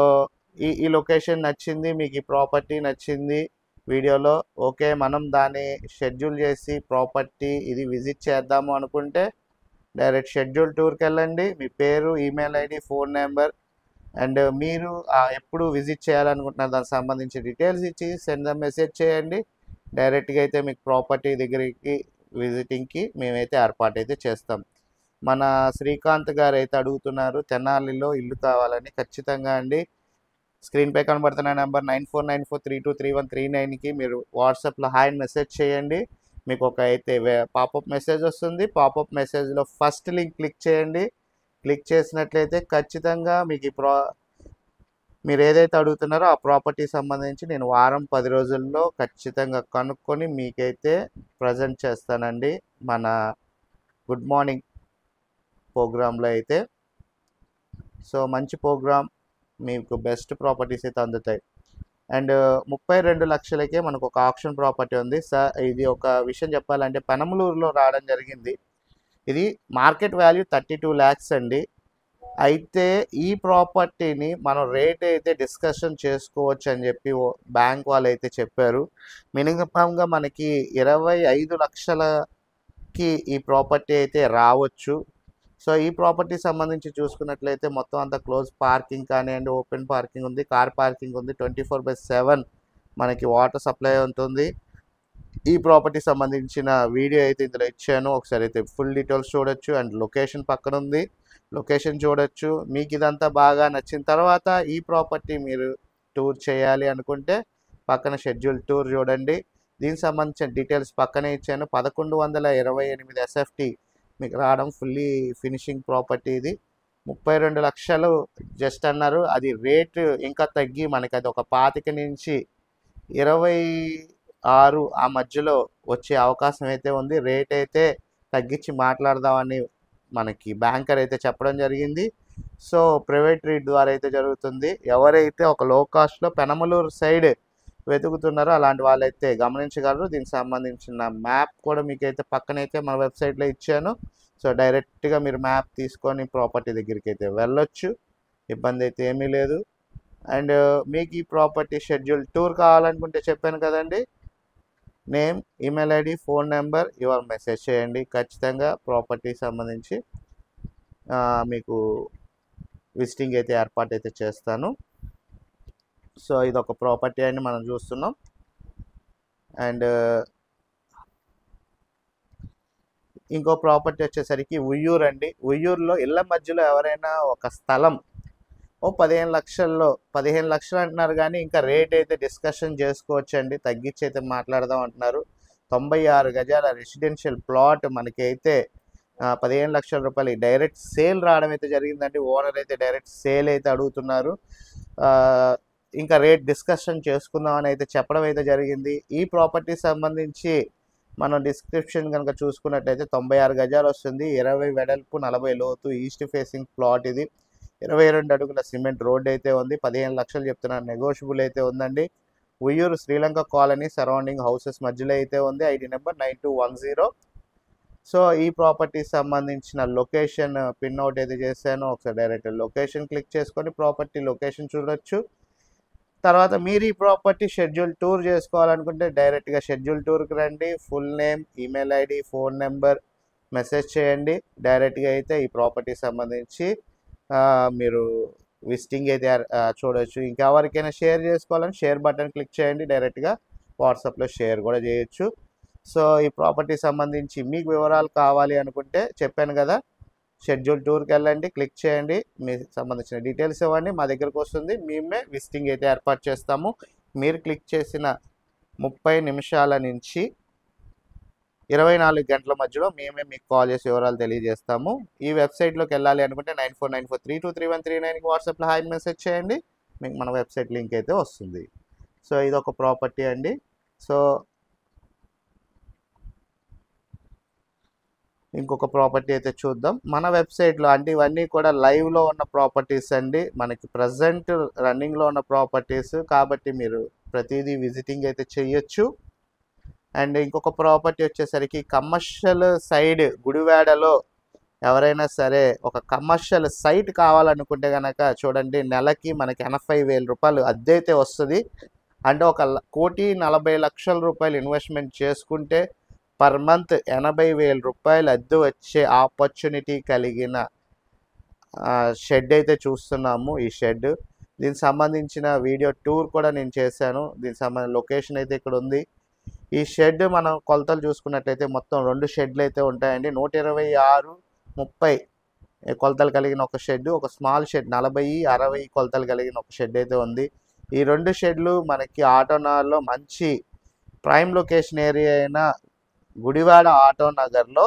ఈ లొకేషన్ నచ్చింది, మీకు ఈ ప్రాపర్టీ నచ్చింది వీడియోలో, ఓకే మనం దాన్ని షెడ్యూల్ చేసి ప్రాపర్టీ ఇది విజిట్ చేద్దాము అనుకుంటే డైరెక్ట్ షెడ్యూల్ టూర్కి వెళ్ళండి. మీ పేరు, email ID, phone number and మీరు ఎప్పుడు విజిట్ చేయాలనుకుంటున్నారు దానికి సంబంధించి డీటెయిల్స్ ఇచ్చి సెండ్ ద మెసేజ్ చేయండి. డైరెక్ట్గా అయితే మీకు ప్రాపర్టీ దగ్గరికి విజిటింగ్కి మేమైతే ఏర్పాటు అయితే చేస్తాం. మన శ్రీకాంత్ గారు అయితే అడుగుతున్నారు తెనాలిలో ఇల్లు కావాలని. ఖచ్చితంగా అండి, స్క్రీన్పై కనబడుతున్న నెంబర్ 9494323139కి మీరు వాట్సాప్లో హాయ్ మెసేజ్ చేయండి. మీకు ఒక అయితే పాపప్ మెసేజ్ వస్తుంది. పాపప్ మెసేజ్లో ఫస్ట్ లింక్ క్లిక్ చేయండి. క్లిక్ చేసినట్లయితే ఖచ్చితంగా మీకు మీరు ఏదైతే అడుగుతున్నారో ఆ ప్రాపర్టీ సంబంధించి నేను వారం 10 రోజుల్లో ఖచ్చితంగా కనుక్కొని మీకైతే ప్రజెంట్ చేస్తానండి మన గుడ్ మార్నింగ్ ప్రోగ్రాంలో అయితే. సో మంచి ప్రోగ్రామ్, మీకు బెస్ట్ ప్రాపర్టీస్ అయితే అందుతాయి. అండ్ 32 లక్షలకే మనకు ఒక ఆప్షన్ ప్రాపర్టీ ఉంది సార్. ఇది ఒక విషయం చెప్పాలంటే పెనమలూరులో రావడం జరిగింది. ఇది మార్కెట్ వాల్యూ 32 lakhs అండి. అయితే ఈ ప్రాపర్టీని మనం రేట్ అయితే డిస్కషన్ చేసుకోవచ్చు అని చెప్పి బ్యాంక్ వాళ్ళు అయితే చెప్పారు. మినిమంగా మనకి 25 లక్షలకి ఈ ప్రాపర్టీ అయితే రావచ్చు. సో ఈ ప్రాపర్టీ సంబంధించి చూసుకున్నట్లయితే మొత్తం అంతా క్లోజ్ పార్కింగ్ కానివ్వండి, ఓపెన్ పార్కింగ్ ఉంది, కార్ పార్కింగ్ ఉంది, 24/7 మనకి వాటర్ సప్లై ఉంటుంది. ఈ ప్రాపర్టీ సంబంధించిన వీడియో అయితే ఇందులో ఇచ్చాను, ఒకసారి అయితే ఫుల్ డీటెయిల్స్ చూడొచ్చు. అండ్ లొకేషన్ పక్కన ఉంది, లొకేషన్ చూడొచ్చు. మీకు ఇదంతా బాగా నచ్చిన తర్వాత ఈ ప్రాపర్టీ మీరు టూర్ చేయాలి అనుకుంటే పక్కన షెడ్యూల్ టూర్ చూడండి. దీనికి సంబంధించిన డీటెయిల్స్ పక్కనే ఇచ్చాను. 1128 SFT మీకు రావడం, ఫుల్లీ ఫినిషింగ్ ప్రాపర్టీ. ఇది 32 లక్షలు జస్ట్ అన్నారు. అది రేటు ఇంకా తగ్గి మనకి అది ఒక 25 నుంచి 26 ఆ మధ్యలో వచ్చే అవకాశం అయితే ఉంది. రేట్ అయితే తగ్గించి మాట్లాడదామని మనకి బ్యాంకర్ అయితే చెప్పడం జరిగింది. సో ప్రైవేట్ రీడ్ ద్వారా అయితే జరుగుతుంది. ఎవరైతే ఒక లో కాస్ట్లో పెనమలూరు సైడ్ వెతుకుతున్నారో అలాంటి వాళ్ళైతే గమనించగలరు. దీనికి సంబంధించిన మ్యాప్ కూడా మీకైతే పక్కనైతే మన వెబ్సైట్లో ఇచ్చాను. సో డైరెక్ట్గా మీరు మ్యాప్ తీసుకొని ప్రాపర్టీ దగ్గరికి అయితే వెళ్ళొచ్చు, ఇబ్బంది అయితే ఏమీ లేదు. అండ్ మీకు ఈ ప్రాపర్టీ షెడ్యూల్ టూర్ కావాలనుకుంటే చెప్పాను కదండి, name, email ID, phone number ఇవాళ మెసేజ్ చేయండి. ఖచ్చితంగా ప్రాపర్టీ సంబంధించి మీకు విజిటింగ్ అయితే ఏర్పాటు అయితే చేస్తాను. సో ఇది ఒక ప్రాపర్టీ అని మనం చూస్తున్నాం. అండ్ ఇంకో ప్రాపర్టీ వచ్చేసరికి ఉయ్యూరు అండి. ఉయ్యూరులో ఇళ్ళ మధ్యలో ఎవరైనా ఒక స్థలం 15 లక్షల్లో, 15 లక్షలు అంటున్నారు కానీ ఇంకా రేట్ అయితే డిస్కషన్ చేసుకోవచ్చు అండి, తగ్గించి అయితే మాట్లాడదాం అంటున్నారు. 96 గజాల రెసిడెన్షియల్ ప్లాట్ మనకి అయితే 15 లక్షల రూపాయలు డైరెక్ట్ సేల్ రావడం అయితే జరిగిందండి. ఓనర్ అయితే డైరెక్ట్ సేల్ అయితే అడుగుతున్నారు. ఇంకా రేట్ డిస్కషన్ చేసుకుందాం అని అయితే చెప్పడం అయితే జరిగింది. ఈ ప్రాపర్టీ సంబంధించి మనం డిస్క్రిప్షన్ కనుక చూసుకున్నట్లయితే 96 గజాలు వస్తుంది, 20 వెడల్పు, 40 లోతు, ఈస్ట్ ఫేసింగ్ ప్లాట్. ఇది 22 అడుగుల సిమెంట్ రోడ్ అయితే ఉంది. 15 లక్షలు చెప్తున్నారు, నెగోషియబుల్ అయితే ఉందండి. Uyyuru Sri Lanka colony surrounding houses మధ్యలో అయితే ఉంది. ID number 9210. సో ఈ ప్రాపర్టీ సంబంధించిన లొకేషన్ పిన్ అవుట్ అయితే చేశాను. ఒకసారి డైరెక్ట్ లొకేషన్ క్లిక్ చేసుకొని ప్రాపర్టీ లొకేషన్ చూడొచ్చు. తర్వాత మీరు ఈ ప్రాపర్టీ షెడ్యూల్ టూర్ చేసుకోవాలనుకుంటే డైరెక్ట్గా షెడ్యూల్ టూర్కి రండి. Full name, email ID, phone number message చేయండి. డైరెక్ట్గా అయితే ఈ ప్రాపర్టీ సంబంధించి మీరు విజిటింగ్ అయితే చూడవచ్చు. ఇంకెవరికైనా షేర్ చేసుకోవాలని షేర్ బటన్ క్లిక్ చేయండి, డైరెక్ట్గా వాట్సాప్లో షేర్ కూడా చేయొచ్చు. సో ఈ ప్రాపర్టీ సంబంధించి మీకు వివరాలు కావాలి అనుకుంటే చెప్పాను కదా, షెడ్యూల్ టూర్కి వెళ్ళండి, క్లిక్ చేయండి, మీకు సంబంధించిన డీటెయిల్స్ ఇవ్వండి, మా దగ్గరకు వస్తుంది, మేమే విజిటింగ్ అయితే ఏర్పాటు చేస్తాము. మీరు క్లిక్ చేసిన 30 నిమిషాల నుంచి 24 గంటల మధ్యలో మేమే మీకు కాల్ చేసి వివరాలు తెలియజేస్తాము. ఈ వెబ్సైట్లోకి వెళ్ళాలి అనుకుంటే 9494323139కి వాట్సాప్లో హాయ్ మెసేజ్ చేయండి, మీకు మన వెబ్సైట్ లింక్ అయితే వస్తుంది. సో ఇది ఒక ప్రాపర్టీ అండి. సో ఇంకొక ప్రాపర్టీ అయితే చూద్దాం మన వెబ్సైట్లో. అంటే ఇవన్నీ కూడా లైవ్లో ఉన్న ప్రాపర్టీస్ అండి, మనకి ప్రజెంట్ రన్నింగ్లో ఉన్న ప్రాపర్టీస్ కాబట్టి మీరు ప్రతిదీ విజిటింగ్ అయితే చేయొచ్చు. అండ్ ఇంకొక ప్రాపర్టీ వచ్చేసరికి కమర్షియల్ సైడ్ గుడివాడలో ఎవరైనా సరే ఒక కమర్షియల్ సైట్ కావాలనుకుంటే కనుక చూడండి, నెలకి మనకి 80,000 రూపాయలు అద్దె అయితే వస్తుంది. అంటే 1,40,00,000 రూపాయలు ఇన్వెస్ట్మెంట్ చేసుకుంటే పర్ మంత్ 80,000 రూపాయలు అద్దె వచ్చే ఆపర్చునిటీ కలిగిన షెడ్ అయితే చూస్తున్నాము. ఈ షెడ్ దీనికి సంబంధించిన వీడియో టూర్ కూడా నేను చేశాను. దీనికి సంబంధించిన లొకేషన్ అయితే ఇక్కడ ఉంది. ఈ షెడ్ మనం కొలతలు చూసుకున్నట్లయితే మొత్తం 2 షెడ్లు అయితే ఉంటాయండి. 126-30 కొలతలు కలిగిన ఒక షెడ్, ఒక స్మాల్ షెడ్ 40-60 కొలతలు కలిగిన ఒక షెడ్ అయితే ఉంది. ఈ 2 షెడ్లు మనకి ఆటోనగర్లో మంచి ప్రైమ్ లొకేషన్ ఏరియా అయిన గుడివాడ ఆటో నగర్లో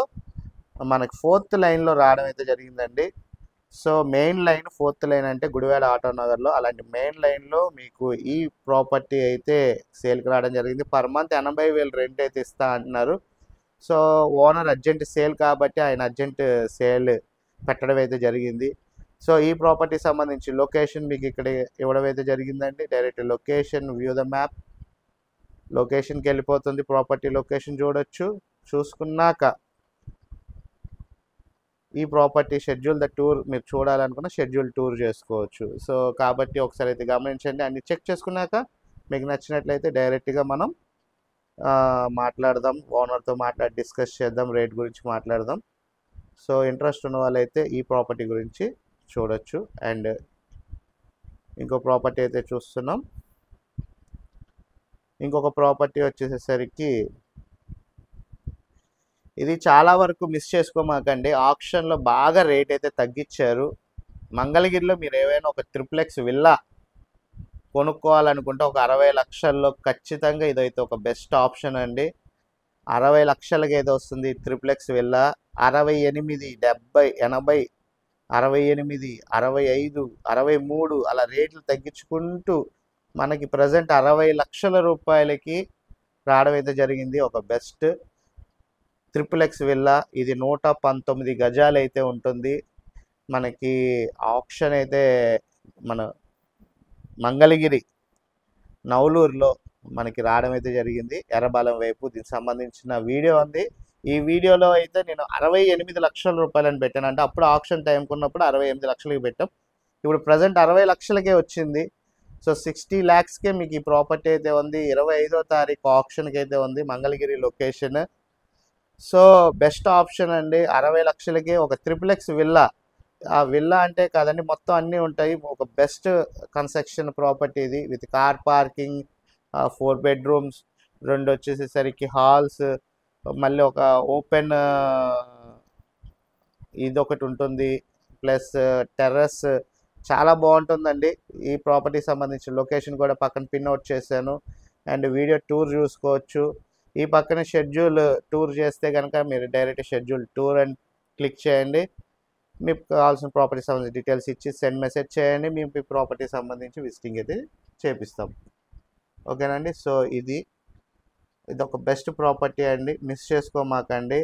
మనకి 4th లైన్లో రావడం అయితే జరిగిందండి. So main line 4th line అంటే గుడివాడ ఆటో నగర్లో, అలాంటి మెయిన్ లైన్లో మీకు ఈ ప్రాపర్టీ అయితే సేల్కి రావడం జరిగింది. పర్ మంత్ 80,000 రెంట్ అయితే ఇస్తా అంటున్నారు. సో ఓనర్ అర్జెంట్ సేల్ కాబట్టి ఆయన అర్జెంట్ సేల్ పెట్టడం అయితే జరిగింది. సో ఈ ప్రాపర్టీ సంబంధించి లొకేషన్ మీకు ఇక్కడ ఇవ్వడం అయితే జరిగిందండి. Direct location, view the map, లొకేషన్కి వెళ్ళిపోతుంది. ప్రాపర్టీ లొకేషన్ చూడొచ్చు. చూసుకున్నాక ఈ ప్రాపర్టీ షెడ్యూల్ ద టూర్ మీరు చూడాలనుకున్న షెడ్యూల్ టూర్ చేసుకోవచ్చు. సో కాబట్టి ఒకసారి అయితే గమనించండి. అన్ని చెక్ చేసుకున్నాక మీకు నచ్చినట్లయితే డైరెక్ట్గా మనం మాట్లాడదాం, ఓనర్తో మాట్లాడి డిస్కస్ చేద్దాం, రేట్ గురించి మాట్లాడదాం. సో ఇంట్రెస్ట్ ఉన్న వాళ్ళైతే ఈ ప్రాపర్టీ గురించి చూడొచ్చు. అండ్ ఇంకో ప్రాపర్టీ అయితే చూస్తున్నాం. ఇంకొక ప్రాపర్టీ వచ్చేసరికి ఇది చాలా వరకు మిస్ చేసుకోమాకండి, ఆప్షన్లో బాగా రేట్ అయితే తగ్గించారు. మంగళగిరిలో మీరు ఏవైనా ఒక ట్రిప్లెక్స్ విల్లా కొనుక్కోవాలనుకుంటే ఒక 60 లక్షల్లో ఖచ్చితంగా ఇదైతే ఒక బెస్ట్ ఆప్షన్ అండి. 60 లక్షలకి అయితే వస్తుంది ట్రిప్లెక్స్ విల్లా. 68, 70, 80, 68, 65, 63 అలా రేట్లు తగ్గించుకుంటూ మనకి ప్రజెంట్ 60 లక్షల రూపాయలకి రావడం అయితే జరిగింది. ఒక బెస్ట్ ట్రిప్లెక్స్ విల్లా. ఇది 119 గజాలు అయితే ఉంటుంది. మనకి ఆప్షన్ అయితే మన మంగళగిరి నవలూరులో మనకి రావడం అయితే జరిగింది, ఎర్రబాలెం వైపు. దీనికి సంబంధించిన వీడియో ఉంది. ఈ వీడియోలో అయితే నేను 68 లక్షల రూపాయలని పెట్టాను. అంటే అప్పుడు ఆప్షన్ టైంకి ఉన్నప్పుడు 68 లక్షలకి పెట్టాం. ఇప్పుడు ప్రజెంట్ 60 లక్షలకే వచ్చింది. సో 60 lakhsకే మీకు ఈ ప్రాపర్టీ అయితే ఉంది. 25వ తారీఖు ఆప్షన్కి అయితే ఉంది, Mangalagiri location. So best option అండి. 60 లక్షలకి ఒక ట్రిపుల్ విల్లా. ఆ విల్లా అంటే కాదండి, మొత్తం అన్నీ ఉంటాయి. ఒక బెస్ట్ కన్స్ట్రక్షన్ ప్రాపర్టీ ఇది, విత్ కార్ పార్కింగ్, 4 bedrooms, 2 వచ్చేసేసరికి హాల్స్, మళ్ళీ ఒక ఓపెన్ ఇదొకటి ఉంటుంది, ప్లస్ టెర్రస్. చాలా బాగుంటుందండి ఈ ప్రాపర్టీ సంబంధించిన లొకేషన్ కూడా పక్కన పిన్ అవుట్ చేశాను. అండ్ వీడియో టూర్ చూసుకోవచ్చు. ఈ పక్కన షెడ్యూల్ టూర్ చేస్తే కనుక మీరు డైరెక్ట్ షెడ్యూల్ టూర్ అని క్లిక్ చేయండి. మీకు కావాల్సిన ప్రాపర్టీ సంబంధించిన డీటెయిల్స్ ఇచ్చి సెండ్ మెసేజ్ చేయండి. మేము మీ ప్రాపర్టీ సంబంధించి విజిటింగ్ అయితే చేపిస్తాం. ఓకేనండి. సో ఇది ఒక బెస్ట్ ప్రాపర్టీ అండి, మిస్ చేసుకోమాకండి.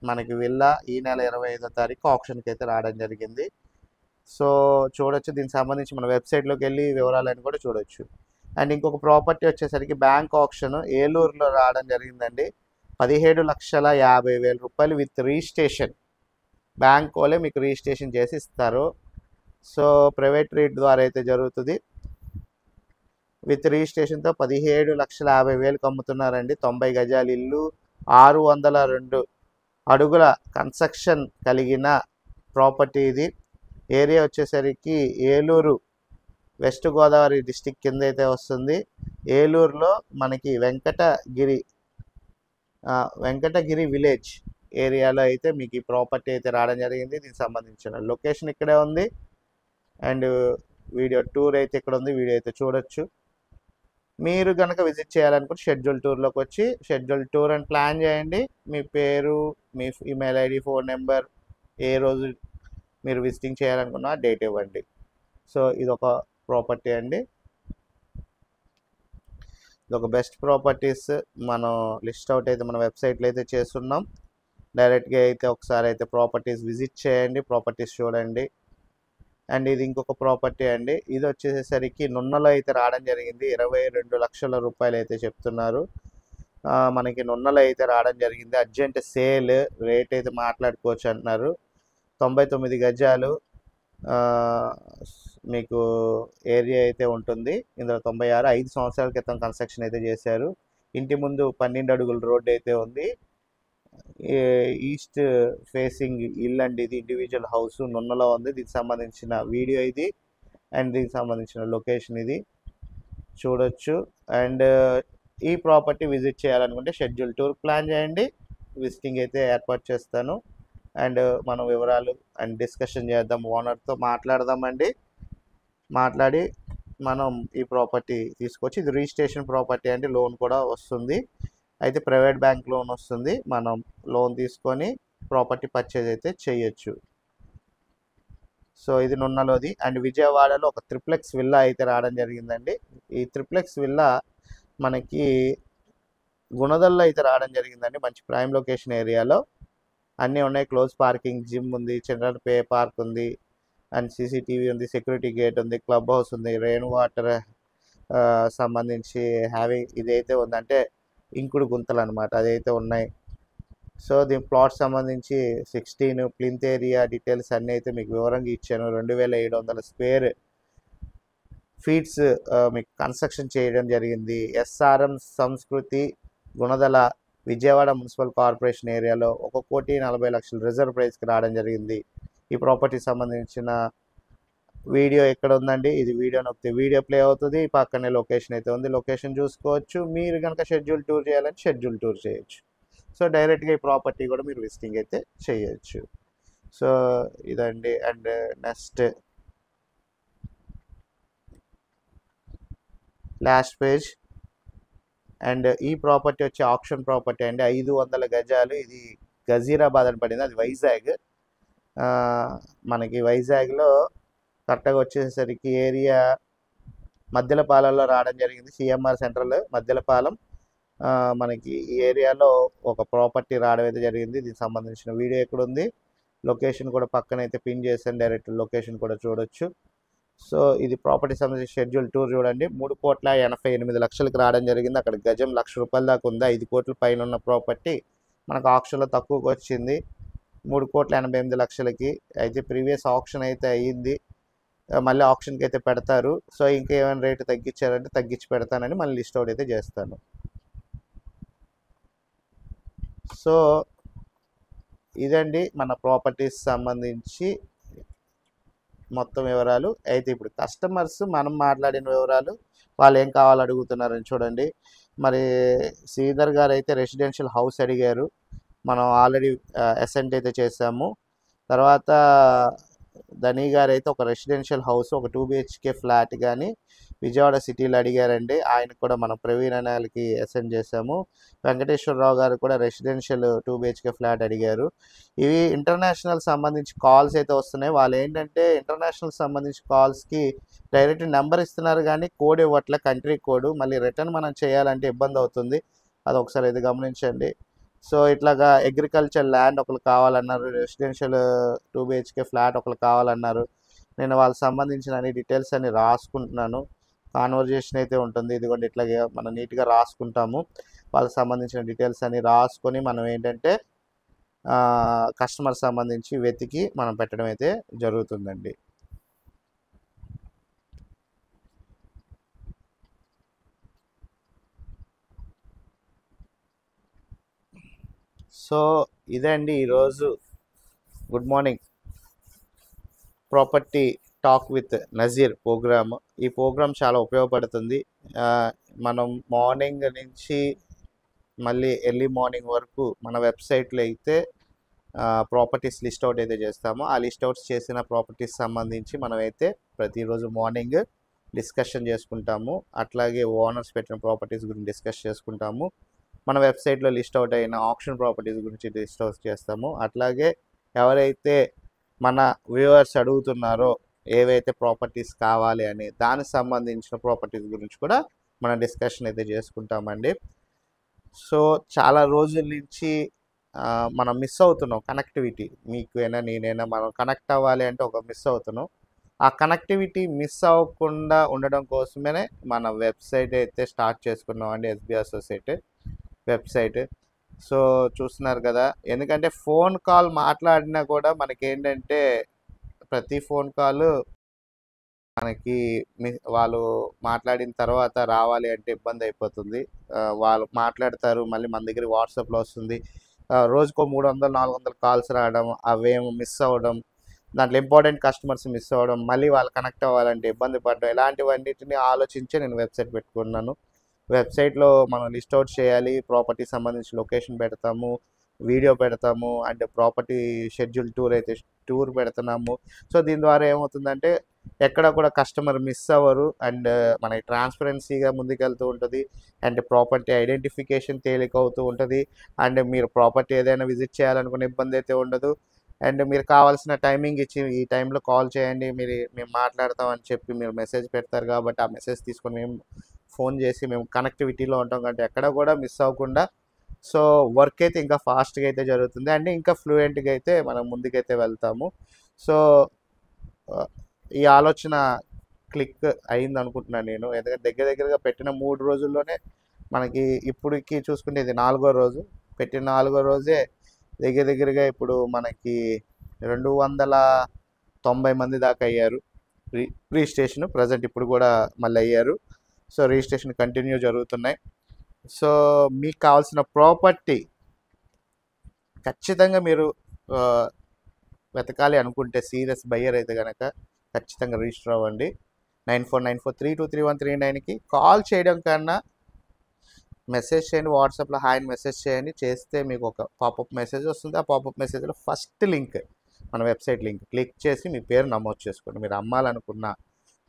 మనకి విల్లా ఈ నెల 25వ తారీఖు ఆప్షన్కి అయితే రావడం జరిగింది. సో చూడొచ్చు, దీనికి సంబంధించి మన వెబ్సైట్లోకి వెళ్ళి వివరాలను కూడా చూడొచ్చు. అండ్ ఇంకొక ప్రాపర్టీ వచ్చేసరికి బ్యాంక్ ఆప్షన్ ఏలూరులో రావడం జరిగిందండి. 17,50,000 రూపాయలు విత్ రిజిస్ట్రేషన్. బ్యాంక్ వాళ్ళే మీకు రిజిస్ట్రేషన్ చేసి ఇస్తారు. సో ప్రైవేట్ రీట్ ద్వారా అయితే జరుగుతుంది. విత్ రిజిస్ట్రేషన్తో 17,50,000 అమ్ముతున్నారండి. 90 గజాల ఇల్లు, 602 అడుగుల కన్స్ట్రక్షన్ కలిగిన ప్రాపర్టీ ఇది. ఏరియా వచ్చేసరికి ఏలూరు, వెస్ట్ గోదావరి డిస్టిక్ కింద అయితే వస్తుంది. ఏలూరులో మనకి వెంకటగిరి విలేజ్ ఏరియాలో అయితే మీకు ఈ ప్రాపర్టీ అయితే రావడం జరిగింది. దీనికి సంబంధించిన లొకేషన్ ఇక్కడే ఉంది. అండ్ వీడియో టూర్ అయితే ఇక్కడ ఉంది, వీడియో అయితే చూడొచ్చు. మీరు కనుక విజిట్ చేయాలనుకుంటే షెడ్యూల్ టూర్లోకి వచ్చి షెడ్యూల్ టూర్ అని ప్లాన్ చేయండి. మీ పేరు, మీ ఈమెయిల్ ఐడి, ఫోన్ నెంబర్, ఏ రోజు మీరు విజిటింగ్ చేయాలనుకున్నా డేట్ ఇవ్వండి. సో ఇదొక ప్రాపర్టీ అండి. ఇదొక బెస్ట్ ప్రాపర్టీస్ మనం లిస్ట్ అవుట్ అయితే మన వెబ్సైట్లో అయితే చేస్తున్నాం. డైరెక్ట్గా అయితే ఒకసారి అయితే ప్రాపర్టీస్ విజిట్ చేయండి, ప్రాపర్టీస్ చూడండి. అండ్ ఇది ఇంకొక ప్రాపర్టీ అండి. ఇది వచ్చేసరికి నున్నలో అయితే రావడం జరిగింది. 22 లక్షల రూపాయలు అయితే చెప్తున్నారు. మనకి నున్నలో అయితే రావడం జరిగింది. అర్జెంట్ సేల్, రేట్ అయితే మాట్లాడుకోవచ్చు అంటున్నారు. 99 గజాలు మీకు ఏరియా అయితే ఉంటుంది. ఇందులో 96, 5 సంవత్సరాల క్రితం కన్స్ట్రక్షన్ అయితే చేశారు. ఇంటి ముందు 12 అడుగుల రోడ్డు అయితే ఉంది. ఈస్ట్ ఫేసింగ్ ఇల్లు అండి ఇది, ఇండివిజువల్ హౌస్ నున్నలో ఉంది. దీనికి సంబంధించిన వీడియో ఇది, అండ్ దీనికి సంబంధించిన లొకేషన్ ఇది చూడొచ్చు. అండ్ ఈ ప్రాపర్టీ విజిట్ చేయాలనుకుంటే షెడ్యూల్ టూర్ ప్లాన్ చేయండి, విజిటింగ్ అయితే ఏర్పాటు చేస్తాను. అండ్ మనం వివరాలు అండ్ డిస్కషన్ చేద్దాం, ఓనర్తో మాట్లాడదామండి. మాట్లాడి మనం ఈ ప్రాపర్టీ తీసుకొచ్చి, ఇది రిజిస్ట్రేషన్ ప్రాపర్టీ అంటే లోన్ కూడా వస్తుంది. అయితే ప్రైవేట్ బ్యాంక్ లోన్ వస్తుంది. మనం లోన్ తీసుకొని ప్రాపర్టీ పర్చేజ్ అయితే చేయొచ్చు. సో ఇది నున్నలోది. అండ్ విజయవాడలో ఒక ట్రిప్లెక్స్ విల్లా అయితే రావడం జరిగిందండి. ఈ ట్రిప్లెక్స్ విల్లా మనకి గుణదల్లో అయితే రావడం జరిగిందండి. మంచి ప్రైమ్ లొకేషన్ ఏరియాలో అన్నీ ఉన్నాయి. క్లోజ్ పార్కింగ్, జిమ్ ఉంది, చిల్డ్రన్ ప్లే పార్క్ ఉంది, అండ్ సీసీటీవీ ఉంది, సెక్యూరిటీ గేట్ ఉంది, క్లబ్ హౌస్ ఉంది, రెయిన్ వాటర్ సంబంధించి ఇదైతే ఉందంటే ఇంకుడు గుంతలు అనమాట, అదైతే ఉన్నాయి. సో దీని ప్లాట్ సంబంధించి 16 ప్లింత్ ఏరియా డీటెయిల్స్ అన్నీ అయితే మీకు వివరంగా ఇచ్చాను. 2700 స్క్వేర్ ఫీట్స్ మీకు కన్స్ట్రక్షన్ చేయడం జరిగింది. ఎస్ఆర్ఎం సంస్కృతి గుణదల విజయవాడ మున్సిపల్ కార్పొరేషన్ ఏరియాలో 1,40,00,000 రిజర్వ్ ప్రైస్కి రావడం జరిగింది. ఈ ప్రాపర్టీ సంబంధించిన వీడియో ఎక్కడ ఉందండి, ఇది వీడియో నొక్కితే వీడియో ప్లే అవుతుంది. పక్కనే లొకేషన్ అయితే ఉంది, లొకేషన్ చూసుకోవచ్చు. మీరు కనుక షెడ్యూల్ టూర్ చేయాలని షెడ్యూల్ టూర్ చేయొచ్చు. సో డైరెక్ట్గా ఈ ప్రాపర్టీ కూడా మీరు విజిటింగ్ అయితే చేయొచ్చు. సో ఇదండి. And next last page. And ఈ ప్రాపర్టీ వచ్చి ఆప్షన్ ప్రాపర్టీ అండి. 500 గజాలు. ఇది గజీరాబాద్ అని పడింది, అది వైజాగ్. మనకి వైజాగ్లో కరెక్ట్గా వచ్చేసరికి ఏరియా మద్దెలపాలెంలో రావడం జరిగింది. CMR central Maddilapalem. మనకి ఈ ఏరియాలో ఒక ప్రాపర్టీ రావడం అయితే జరిగింది. దీనికి సంబంధించిన వీడియో ఎక్కడ ఉంది, లొకేషన్ కూడా పక్కన అయితే పిన్ చేశాను, డైరెక్ట్ లొకేషన్ కూడా చూడొచ్చు. సో ఇది ప్రాపర్టీ సంబంధించి షెడ్యూల్ టూర్ చూడండి. 3,88,00,000కి రావడం జరిగింది. అక్కడ గజం ₹1,00,000 దాకా ఉంది. 5 కోట్ల పైన ఉన్న ప్రాపర్టీ మనకు ఆప్షన్లో తక్కువకి వచ్చింది, 3,88,00,000కి. అయితే ప్రీవియస్ ఆప్షన్ అయితే అయ్యింది. మళ్ళీ ఆప్షన్కి అయితే పెడతారు. సో ఇంకేమైనా రేటు తగ్గించారంటే తగ్గించి పెడతానని మళ్ళీ లిస్ట్ అవుట్ అయితే చేస్తాను. సో ఇదండి మన ప్రాపర్టీస్ సంబంధించి మొత్తం వివరాలు. అయితే ఇప్పుడు కస్టమర్స్ మనం మాట్లాడిన వివరాలు వాళ్ళు ఏం కావాలో అడుగుతున్నారని చూడండి. మరి శ్రీధర్ గారు అయితే రెసిడెన్షియల్ హౌస్ అడిగారు. మనం ఆల్రెడీ అసెంట్ అయితే చేసాము. తర్వాత ధనీ గారు అయితే ఒక రెసిడెన్షియల్ హౌస్ ఒక 2 BHK ఫ్లాట్ కానీ విజయవాడ సిటీలో అడిగారండి. ఆయన కూడా మనం ప్రవీణ్ అనాలకి అసెంట్ చేసాము. వెంకటేశ్వరరావు గారు కూడా రెసిడెన్షియల్ 2 BHK ఫ్లాట్ అడిగారు. ఇవి ఇంటర్నేషనల్ సంబంధించి కాల్స్ అయితే వస్తున్నాయి. వాళ్ళు ఏంటంటే ఇంటర్నేషనల్ సంబంధించి కాల్స్కి డైరెక్ట్ నెంబర్ ఇస్తున్నారు కానీ కోడ్ ఇవ్వట్లే, కంట్రీ కోడ్. మళ్ళీ రిటర్న్ మనం చేయాలంటే ఇబ్బంది అవుతుంది. అది ఒకసారి ఇది గమనించండి. సో ఇట్లాగా అగ్రికల్చర్ ల్యాండ్ ఒకరు కావాలన్నారు, రెసిడెన్షియల్ 2 BHK ఫ్లాట్ ఒకరు కావాలన్నారు. నేను వాళ్ళకి సంబంధించిన అన్ని డీటెయిల్స్ అన్ని రాసుకుంటున్నాను. కాన్వర్జేషన్ అయితే ఉంటుంది. ఇదిగోండి ఇట్లాగే మనం నీట్గా రాసుకుంటాము. వాళ్ళకి సంబంధించిన డీటెయిల్స్ అన్ని రాసుకొని మనం ఏంటంటే కస్టమర్ సంబంధించి వెతికి మనం పెట్టడం అయితే జరుగుతుందండి. సో ఇదే అండి ఈరోజు good morning property talk with Nazeer program. ఈ ప్రోగ్రామ్ చాలా ఉపయోగపడుతుంది. మనం మార్నింగ్ నుంచి మళ్ళీ ఎర్లీ మార్నింగ్ వరకు మన వెబ్సైట్లో అయితే ప్రాపర్టీస్ లిస్ట్ అవుట్ అయితే చేస్తాము. ఆ లిస్ట్ అవుట్స్ చేసిన ప్రాపర్టీస్ సంబంధించి మనమైతే ప్రతిరోజు మార్నింగ్ డిస్కషన్ చేసుకుంటాము. అట్లాగే ఓనర్స్ పెట్టిన ప్రాపర్టీస్ గురించి డిస్కస్ చేసుకుంటాము. మన వెబ్సైట్లో లిస్ట్ అవుట్ అయిన ఆప్షన్ ప్రాపర్టీస్ గురించి లిస్ట్ అవుట్ చేస్తాము. అట్లాగే ఎవరైతే మన వ్యూవర్స్ అడుగుతున్నారో ఏవైతే ప్రాపర్టీస్ కావాలి అని దానికి సంబంధించిన ప్రాపర్టీస్ గురించి కూడా మనం డిస్కషన్ అయితే చేసుకుంటామండి. సో చాలా రోజుల నుంచి మనం మిస్ అవుతున్నాం కనెక్టివిటీ. మీకైనా నేనైనా మనం కనెక్ట్ అవ్వాలి అంటే ఒక మిస్ అవుతున్నాం. ఆ కనెక్టివిటీ మిస్ అవ్వకుండా ఉండడం కోసమే మన వెబ్సైట్ అయితే స్టార్ట్ చేసుకున్నాం అండి, ఎస్బీ అసోసియేట్ వెబ్సైట్. సో చూస్తున్నారు కదా, ఎందుకంటే ఫోన్ కాల్ మాట్లాడినా కూడా మనకేంటంటే ప్రతి ఫోన్ కాల్ మనకి వాళ్ళు మాట్లాడిన తర్వాత రావాలి అంటే ఇబ్బంది అయిపోతుంది. వాళ్ళు మాట్లాడతారు, మళ్ళీ మన దగ్గర వాట్సాప్లో వస్తుంది. రోజుకో 300-400 కాల్స్ రావడం, అవేమో మిస్ అవ్వడం, దాంట్లో ఇంపార్టెంట్ కస్టమర్స్ మిస్ అవ్వడం, మళ్ళీ వాళ్ళు కనెక్ట్ అవ్వాలంటే ఇబ్బంది పడడం, ఇలాంటివన్నిటిని ఆలోచించే నేను వెబ్సైట్ పెట్టుకున్నాను. వెబ్సైట్లో మనం లిస్ట్ అవుట్ చేయాలి, ప్రాపర్టీ సంబంధించి లొకేషన్ పెడతాము, వీడియో పెడతాము, అండ్ ప్రాపర్టీ షెడ్యూల్ టూర్ పెడుతున్నాము. సో దీని ద్వారా ఏమవుతుందంటే ఎక్కడ కూడా కస్టమర్ మిస్ అవ్వరు, అండ్ మనకి ట్రాన్స్పరెన్సీగా ముందుకెళ్తూ ఉంటుంది, అండ్ ప్రాపర్టీ ఐడెంటిఫికేషన్ తేలిక అవుతూ ఉంటుంది, అండ్ మీరు ప్రాపర్టీ ఏదైనా విజిట్ చేయాలనుకునే ఇబ్బంది అయితే ఉండదు. అండ్ మీరు కావాల్సిన టైమింగ్ ఇచ్చి ఈ టైంలో కాల్ చేయండి, మేము మాట్లాడతామని చెప్పి మీరు మెసేజ్ పెడతారు కాబట్టి ఆ మెసేజ్ తీసుకొని మేము ఫోన్ చేసి మేము కనెక్టివిటీలో ఉంటాం కాబట్టి ఎక్కడ కూడా మిస్ అవ్వకుండా. సో వర్క్ అయితే ఇంకా ఫాస్ట్గా అయితే జరుగుతుంది, అండ్ ఇంకా ఫ్లూయెంట్గా అయితే మనం ముందుకైతే వెళ్తాము. సో ఈ ఆలోచన క్లిక్ అయింది అనుకుంటున్నాను నేను, ఎందుకంటే దగ్గరగా పెట్టిన 3 రోజుల్లోనే మనకి ఇప్పటికి చూసుకుంటే ఇది 4వ రోజు. పెట్టిన 4వ రోజే దగ్గరగా ఇప్పుడు మనకి 290 మంది దాకా అయ్యారు రిజిస్ట్రేషన్. ప్రజెంట్ ఇప్పుడు కూడా మళ్ళీ అయ్యారు. సో రిజిస్ట్రేషన్ కంటిన్యూ జరుగుతున్నాయి. సో మీకు కావాల్సిన ప్రాపర్టీ ఖచ్చితంగా మీరు వెతకాలి అనుకుంటే, సీరియస్ బయ్యర్ అయితే కనుక ఖచ్చితంగా రిజిస్టర్ అవ్వండి. 9494323139కి కాల్ చేయడం కన్నా మెసేజ్ చేయండి, వాట్సాప్లో హాయ్ మెసేజ్ చేయండి. చేస్తే మీకు ఒక పాపప్ మెసేజ్ వస్తుంది. ఆ పాపప్ మెసేజ్లో ఫస్ట్ లింక్ మన వెబ్సైట్ లింక్ క్లిక్ చేసి మీ పేరు నమోదు చేసుకోండి. మీరు అమ్మాలనుకున్నా,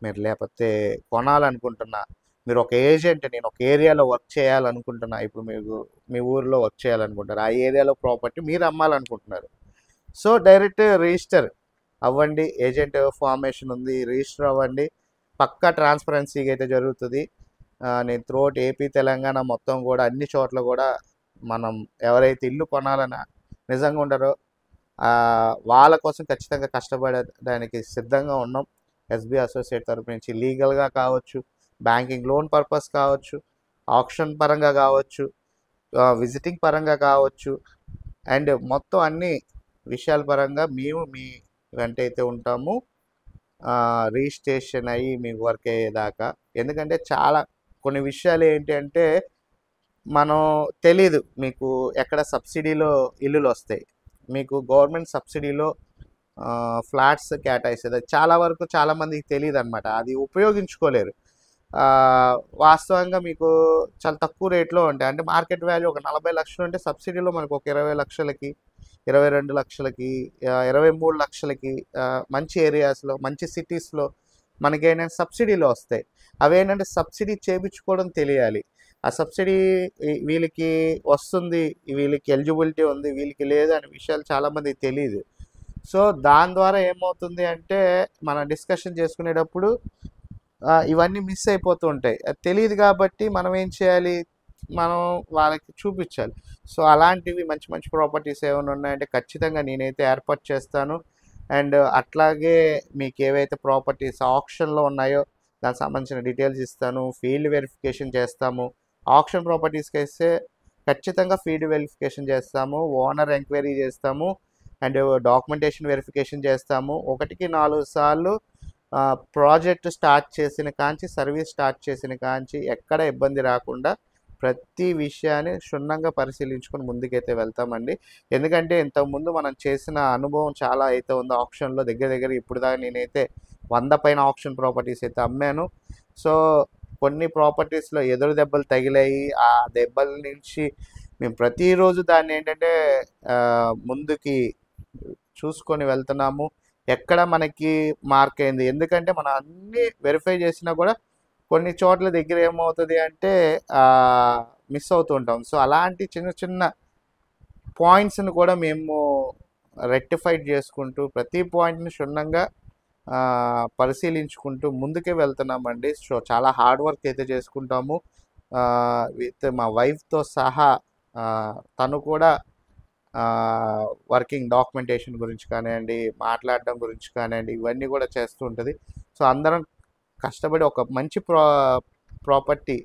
మీరు లేకపోతే కొనాలనుకుంటున్నా, మీరు ఒక ఏజెంట్, నేను ఒక ఏరియాలో వర్క్ చేయాలనుకుంటున్నా, ఇప్పుడు మీకు మీ ఊరిలో వర్క్ చేయాలనుకుంటారు, ఆ ఏరియాలో ప్రాపర్టీ మీరు అమ్మాలనుకుంటున్నారు. సో డైరెక్ట్ రిజిస్టర్ అవ్వండి. ఏజెంట్ ఫార్మేషన్ ఉంది, రిజిస్టర్ అవ్వండి. పక్కా ట్రాన్స్పరెన్సీగా అయితే జరుగుతుంది. నేను త్రూఅవుట్ ఏపీ తెలంగాణ మొత్తం కూడా అన్ని చోట్ల కూడా మనం ఎవరైతే ఇల్లు కొనాలని నిజంగా ఉండరో వాళ్ళ కోసం ఖచ్చితంగా కష్టపడడానికి సిద్ధంగా ఉన్నాం. ఎస్బీ అసోసియేట్ తరపు నుంచి లీగల్గా కావచ్చు, బ్యాంకింగ్ లోన్ పర్పస్ కావచ్చు, ఆప్షన్ పరంగా కావచ్చు, విజిటింగ్ పరంగా కావచ్చు, అండ్ మొత్తం అన్ని విషయాల పరంగా మేము మీ వెంట అయితే ఉంటాము. రిజిస్ట్రేషన్ అయ్యి మీకు వర్క్ అయ్యేదాకా. ఎందుకంటే చాలా కొన్ని విషయాలు ఏంటి అంటే మనం తెలీదు మీకు ఎక్కడ సబ్సిడీలో ఇల్లులు వస్తాయి, మీకు గవర్నమెంట్ సబ్సిడీలో ఫ్లాట్స్ కేటాయిస్తుంది. అది చాలా వరకు చాలామందికి తెలియదు అనమాట, అది ఉపయోగించుకోలేరు. ఆ, వాస్తవంగా మీకు చాలా తక్కువ రేట్లో ఉంటాయి. అంటే మార్కెట్ వాల్యూ ఒక 40 లక్షలు ఉంటే సబ్సిడీలో మనకు ఒక 20 లక్షలకి, 22 లక్షలకి, 23 లక్షలకి మంచి ఏరియాస్లో మంచి సిటీస్లో మనకేంటంటే సబ్సిడీలో వస్తాయి. అవేంటంటే సబ్సిడీ చేయించుకోవడం తెలియాలి. ఆ సబ్సిడీ వీళ్ళకి వస్తుంది, వీళ్ళకి ఎలిజిబిలిటీ ఉంది, వీళ్ళకి లేదు అనే విషయాలు చాలామందికి తెలియదు. సో దాని ద్వారా ఏమవుతుంది అంటే మనం డిస్కషన్ చేసుకునేటప్పుడు ఇవన్నీ మిస్ అయిపోతూ ఉంటాయి. అది తెలియదు కాబట్టి మనం ఏం చేయాలి, మనం వాళ్ళకి చూపించాలి. సో అలాంటివి మంచి మంచి ప్రాపర్టీస్ ఏమైనా ఉన్నాయంటే ఖచ్చితంగా నేనైతే ఏర్పాటు చేస్తాను. అండ్ అట్లాగే మీకు ఏవైతే ప్రాపర్టీస్ ఆప్షన్లో ఉన్నాయో దానికి సంబంధించిన డీటెయిల్స్ ఇస్తాను. ఫీల్డ్ వెరిఫికేషన్ చేస్తాము. ఆప్షన్ ప్రాపర్టీస్కి అయితే ఖచ్చితంగా ఫీల్డ్ వెరిఫికేషన్ చేస్తాము, ఓనర్ ఎంక్వైరీ చేస్తాము, అండ్ డాక్యుమెంటేషన్ వెరిఫికేషన్ చేస్తాము. 1కి 4 సార్లు ప్రాజెక్ట్ స్టార్ట్ చేసిన కాంచి, సర్వీస్ స్టార్ట్ చేసిన కాంచి ఎక్కడ ఇబ్బంది రాకుండా ప్రతి విషయాన్ని క్షుణ్ణంగా పరిశీలించుకొని ముందుకైతే వెళ్తామండి. ఎందుకంటే ఇంతకుముందు మనం చేసిన అనుభవం చాలా అయితే ఉందో ఆప్షన్లో, దగ్గర దగ్గర ఇప్పుడు దాకా నేనైతే 100 పైన ఆప్షన్ ప్రాపర్టీస్ అయితే అమ్మాను. సో కొన్ని ప్రాపర్టీస్లో ఎదురు దెబ్బలు తగిలాయి. ఆ దెబ్బల నుంచి మేము ప్రతిరోజు దాన్ని ఏంటంటే ముందుకి చూసుకొని వెళ్తున్నాము. ఎక్కడ మనకి మార్క్ అయింది, ఎందుకంటే మనం అన్నీ వెరిఫై చేసినా కూడా కొన్ని చోట్ల దగ్గర ఏమవుతుంది అంటే మిస్ అవుతూ ఉంటాం. సో అలాంటి చిన్న చిన్న పాయింట్స్ని కూడా మేము రెక్టిఫైడ్ చేసుకుంటూ ప్రతి పాయింట్ని క్షుణ్ణంగా పరిశీలించుకుంటూ ముందుకే వెళ్తున్నామండి. సో చాలా హార్డ్ వర్క్ అయితే చేసుకుంటాము. విత్ మా వైఫ్తో సహా తను కూడా వర్కింగ్ డాక్యుమెంటేషన్ గురించి కానివ్వండి, మాట్లాడడం గురించి కానివ్వండి, ఇవన్నీ కూడా చేస్తూ ఉంటుంది. సో అందరం కష్టపడి ఒక మంచి ప్రాపర్టీ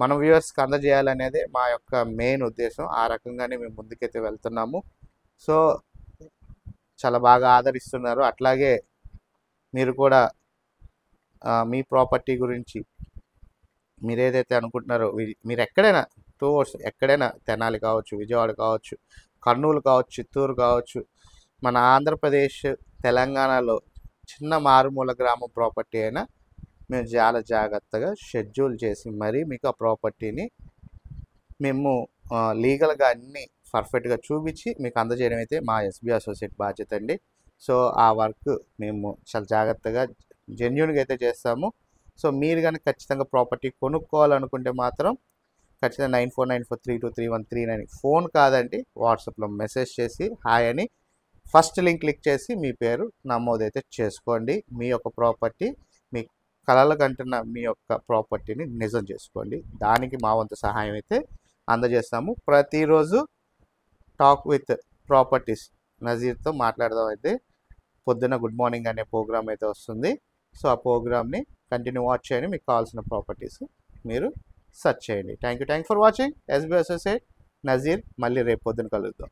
మన వ్యూవర్స్కి అందజేయాలనేదే మా యొక్క మెయిన్ ఉద్దేశం. ఆ రకంగానే మేము ముందుకైతే వెళ్తున్నాము. సో చాలా బాగా ఆదరిస్తున్నారు. అట్లాగే మీరు కూడా మీ ప్రాపర్టీ గురించి మీరు ఏదైతే అనుకుంటున్నారో, మీరు ఎక్కడైనా టూర్స్ ఎక్కడైనా తెనాలి కావచ్చు, విజయవాడ కావచ్చు, కర్నూలు కావచ్చు, చిత్తూరు కావచ్చు, మన ఆంధ్రప్రదేశ్ తెలంగాణలో చిన్న మారుమూల గ్రామ ప్రాపర్టీ అయినా మేము చాలా జాగ్రత్తగా షెడ్యూల్ చేసి మరీ మీకు ఆ ప్రాపర్టీని మేము లీగల్గా అన్నీ పర్ఫెక్ట్గా చూపించి మీకు అందజేయడం అయితే మా ఎస్బీ అసోసియేట్ బాధ్యత అండి. సో ఆ వర్క్ మేము చాలా జాగ్రత్తగా జెన్యూన్గా అయితే చేస్తాము. సో మీరు కానీ ఖచ్చితంగా ప్రాపర్టీ కొనుక్కోవాలనుకుంటే మాత్రం ఖచ్చితంగా 9494323139 ఫోన్ కాదండి, వాట్సాప్లో మెసేజ్ చేసి హాయ్ అని ఫస్ట్ లింక్ క్లిక్ చేసి మీ పేరు నమోదైతే చేసుకోండి. మీ యొక్క ప్రాపర్టీ మీ కలలు కంటున్న మీ యొక్క ప్రాపర్టీని నిజం చేసుకోండి. దానికి మా వంతు సహాయం అయితే అందజేస్తాము. ప్రతిరోజు టాక్ విత్ ప్రాపర్టీస్ నజీర్తో మాట్లాడదాం అయితే పొద్దున్న గుడ్ మార్నింగ్ అనే ప్రోగ్రామ్ అయితే వస్తుంది. సో ఆ ప్రోగ్రామ్ని కంటిన్యూ వాచ్ చేయండి. మీకు కావాల్సిన ప్రాపర్టీస్ మీరు సెర్చ్ చేయండి. Thank you for watching. SB associate Nazeer. మళ్ళీ రేపు పొద్దున కలుద్దాం.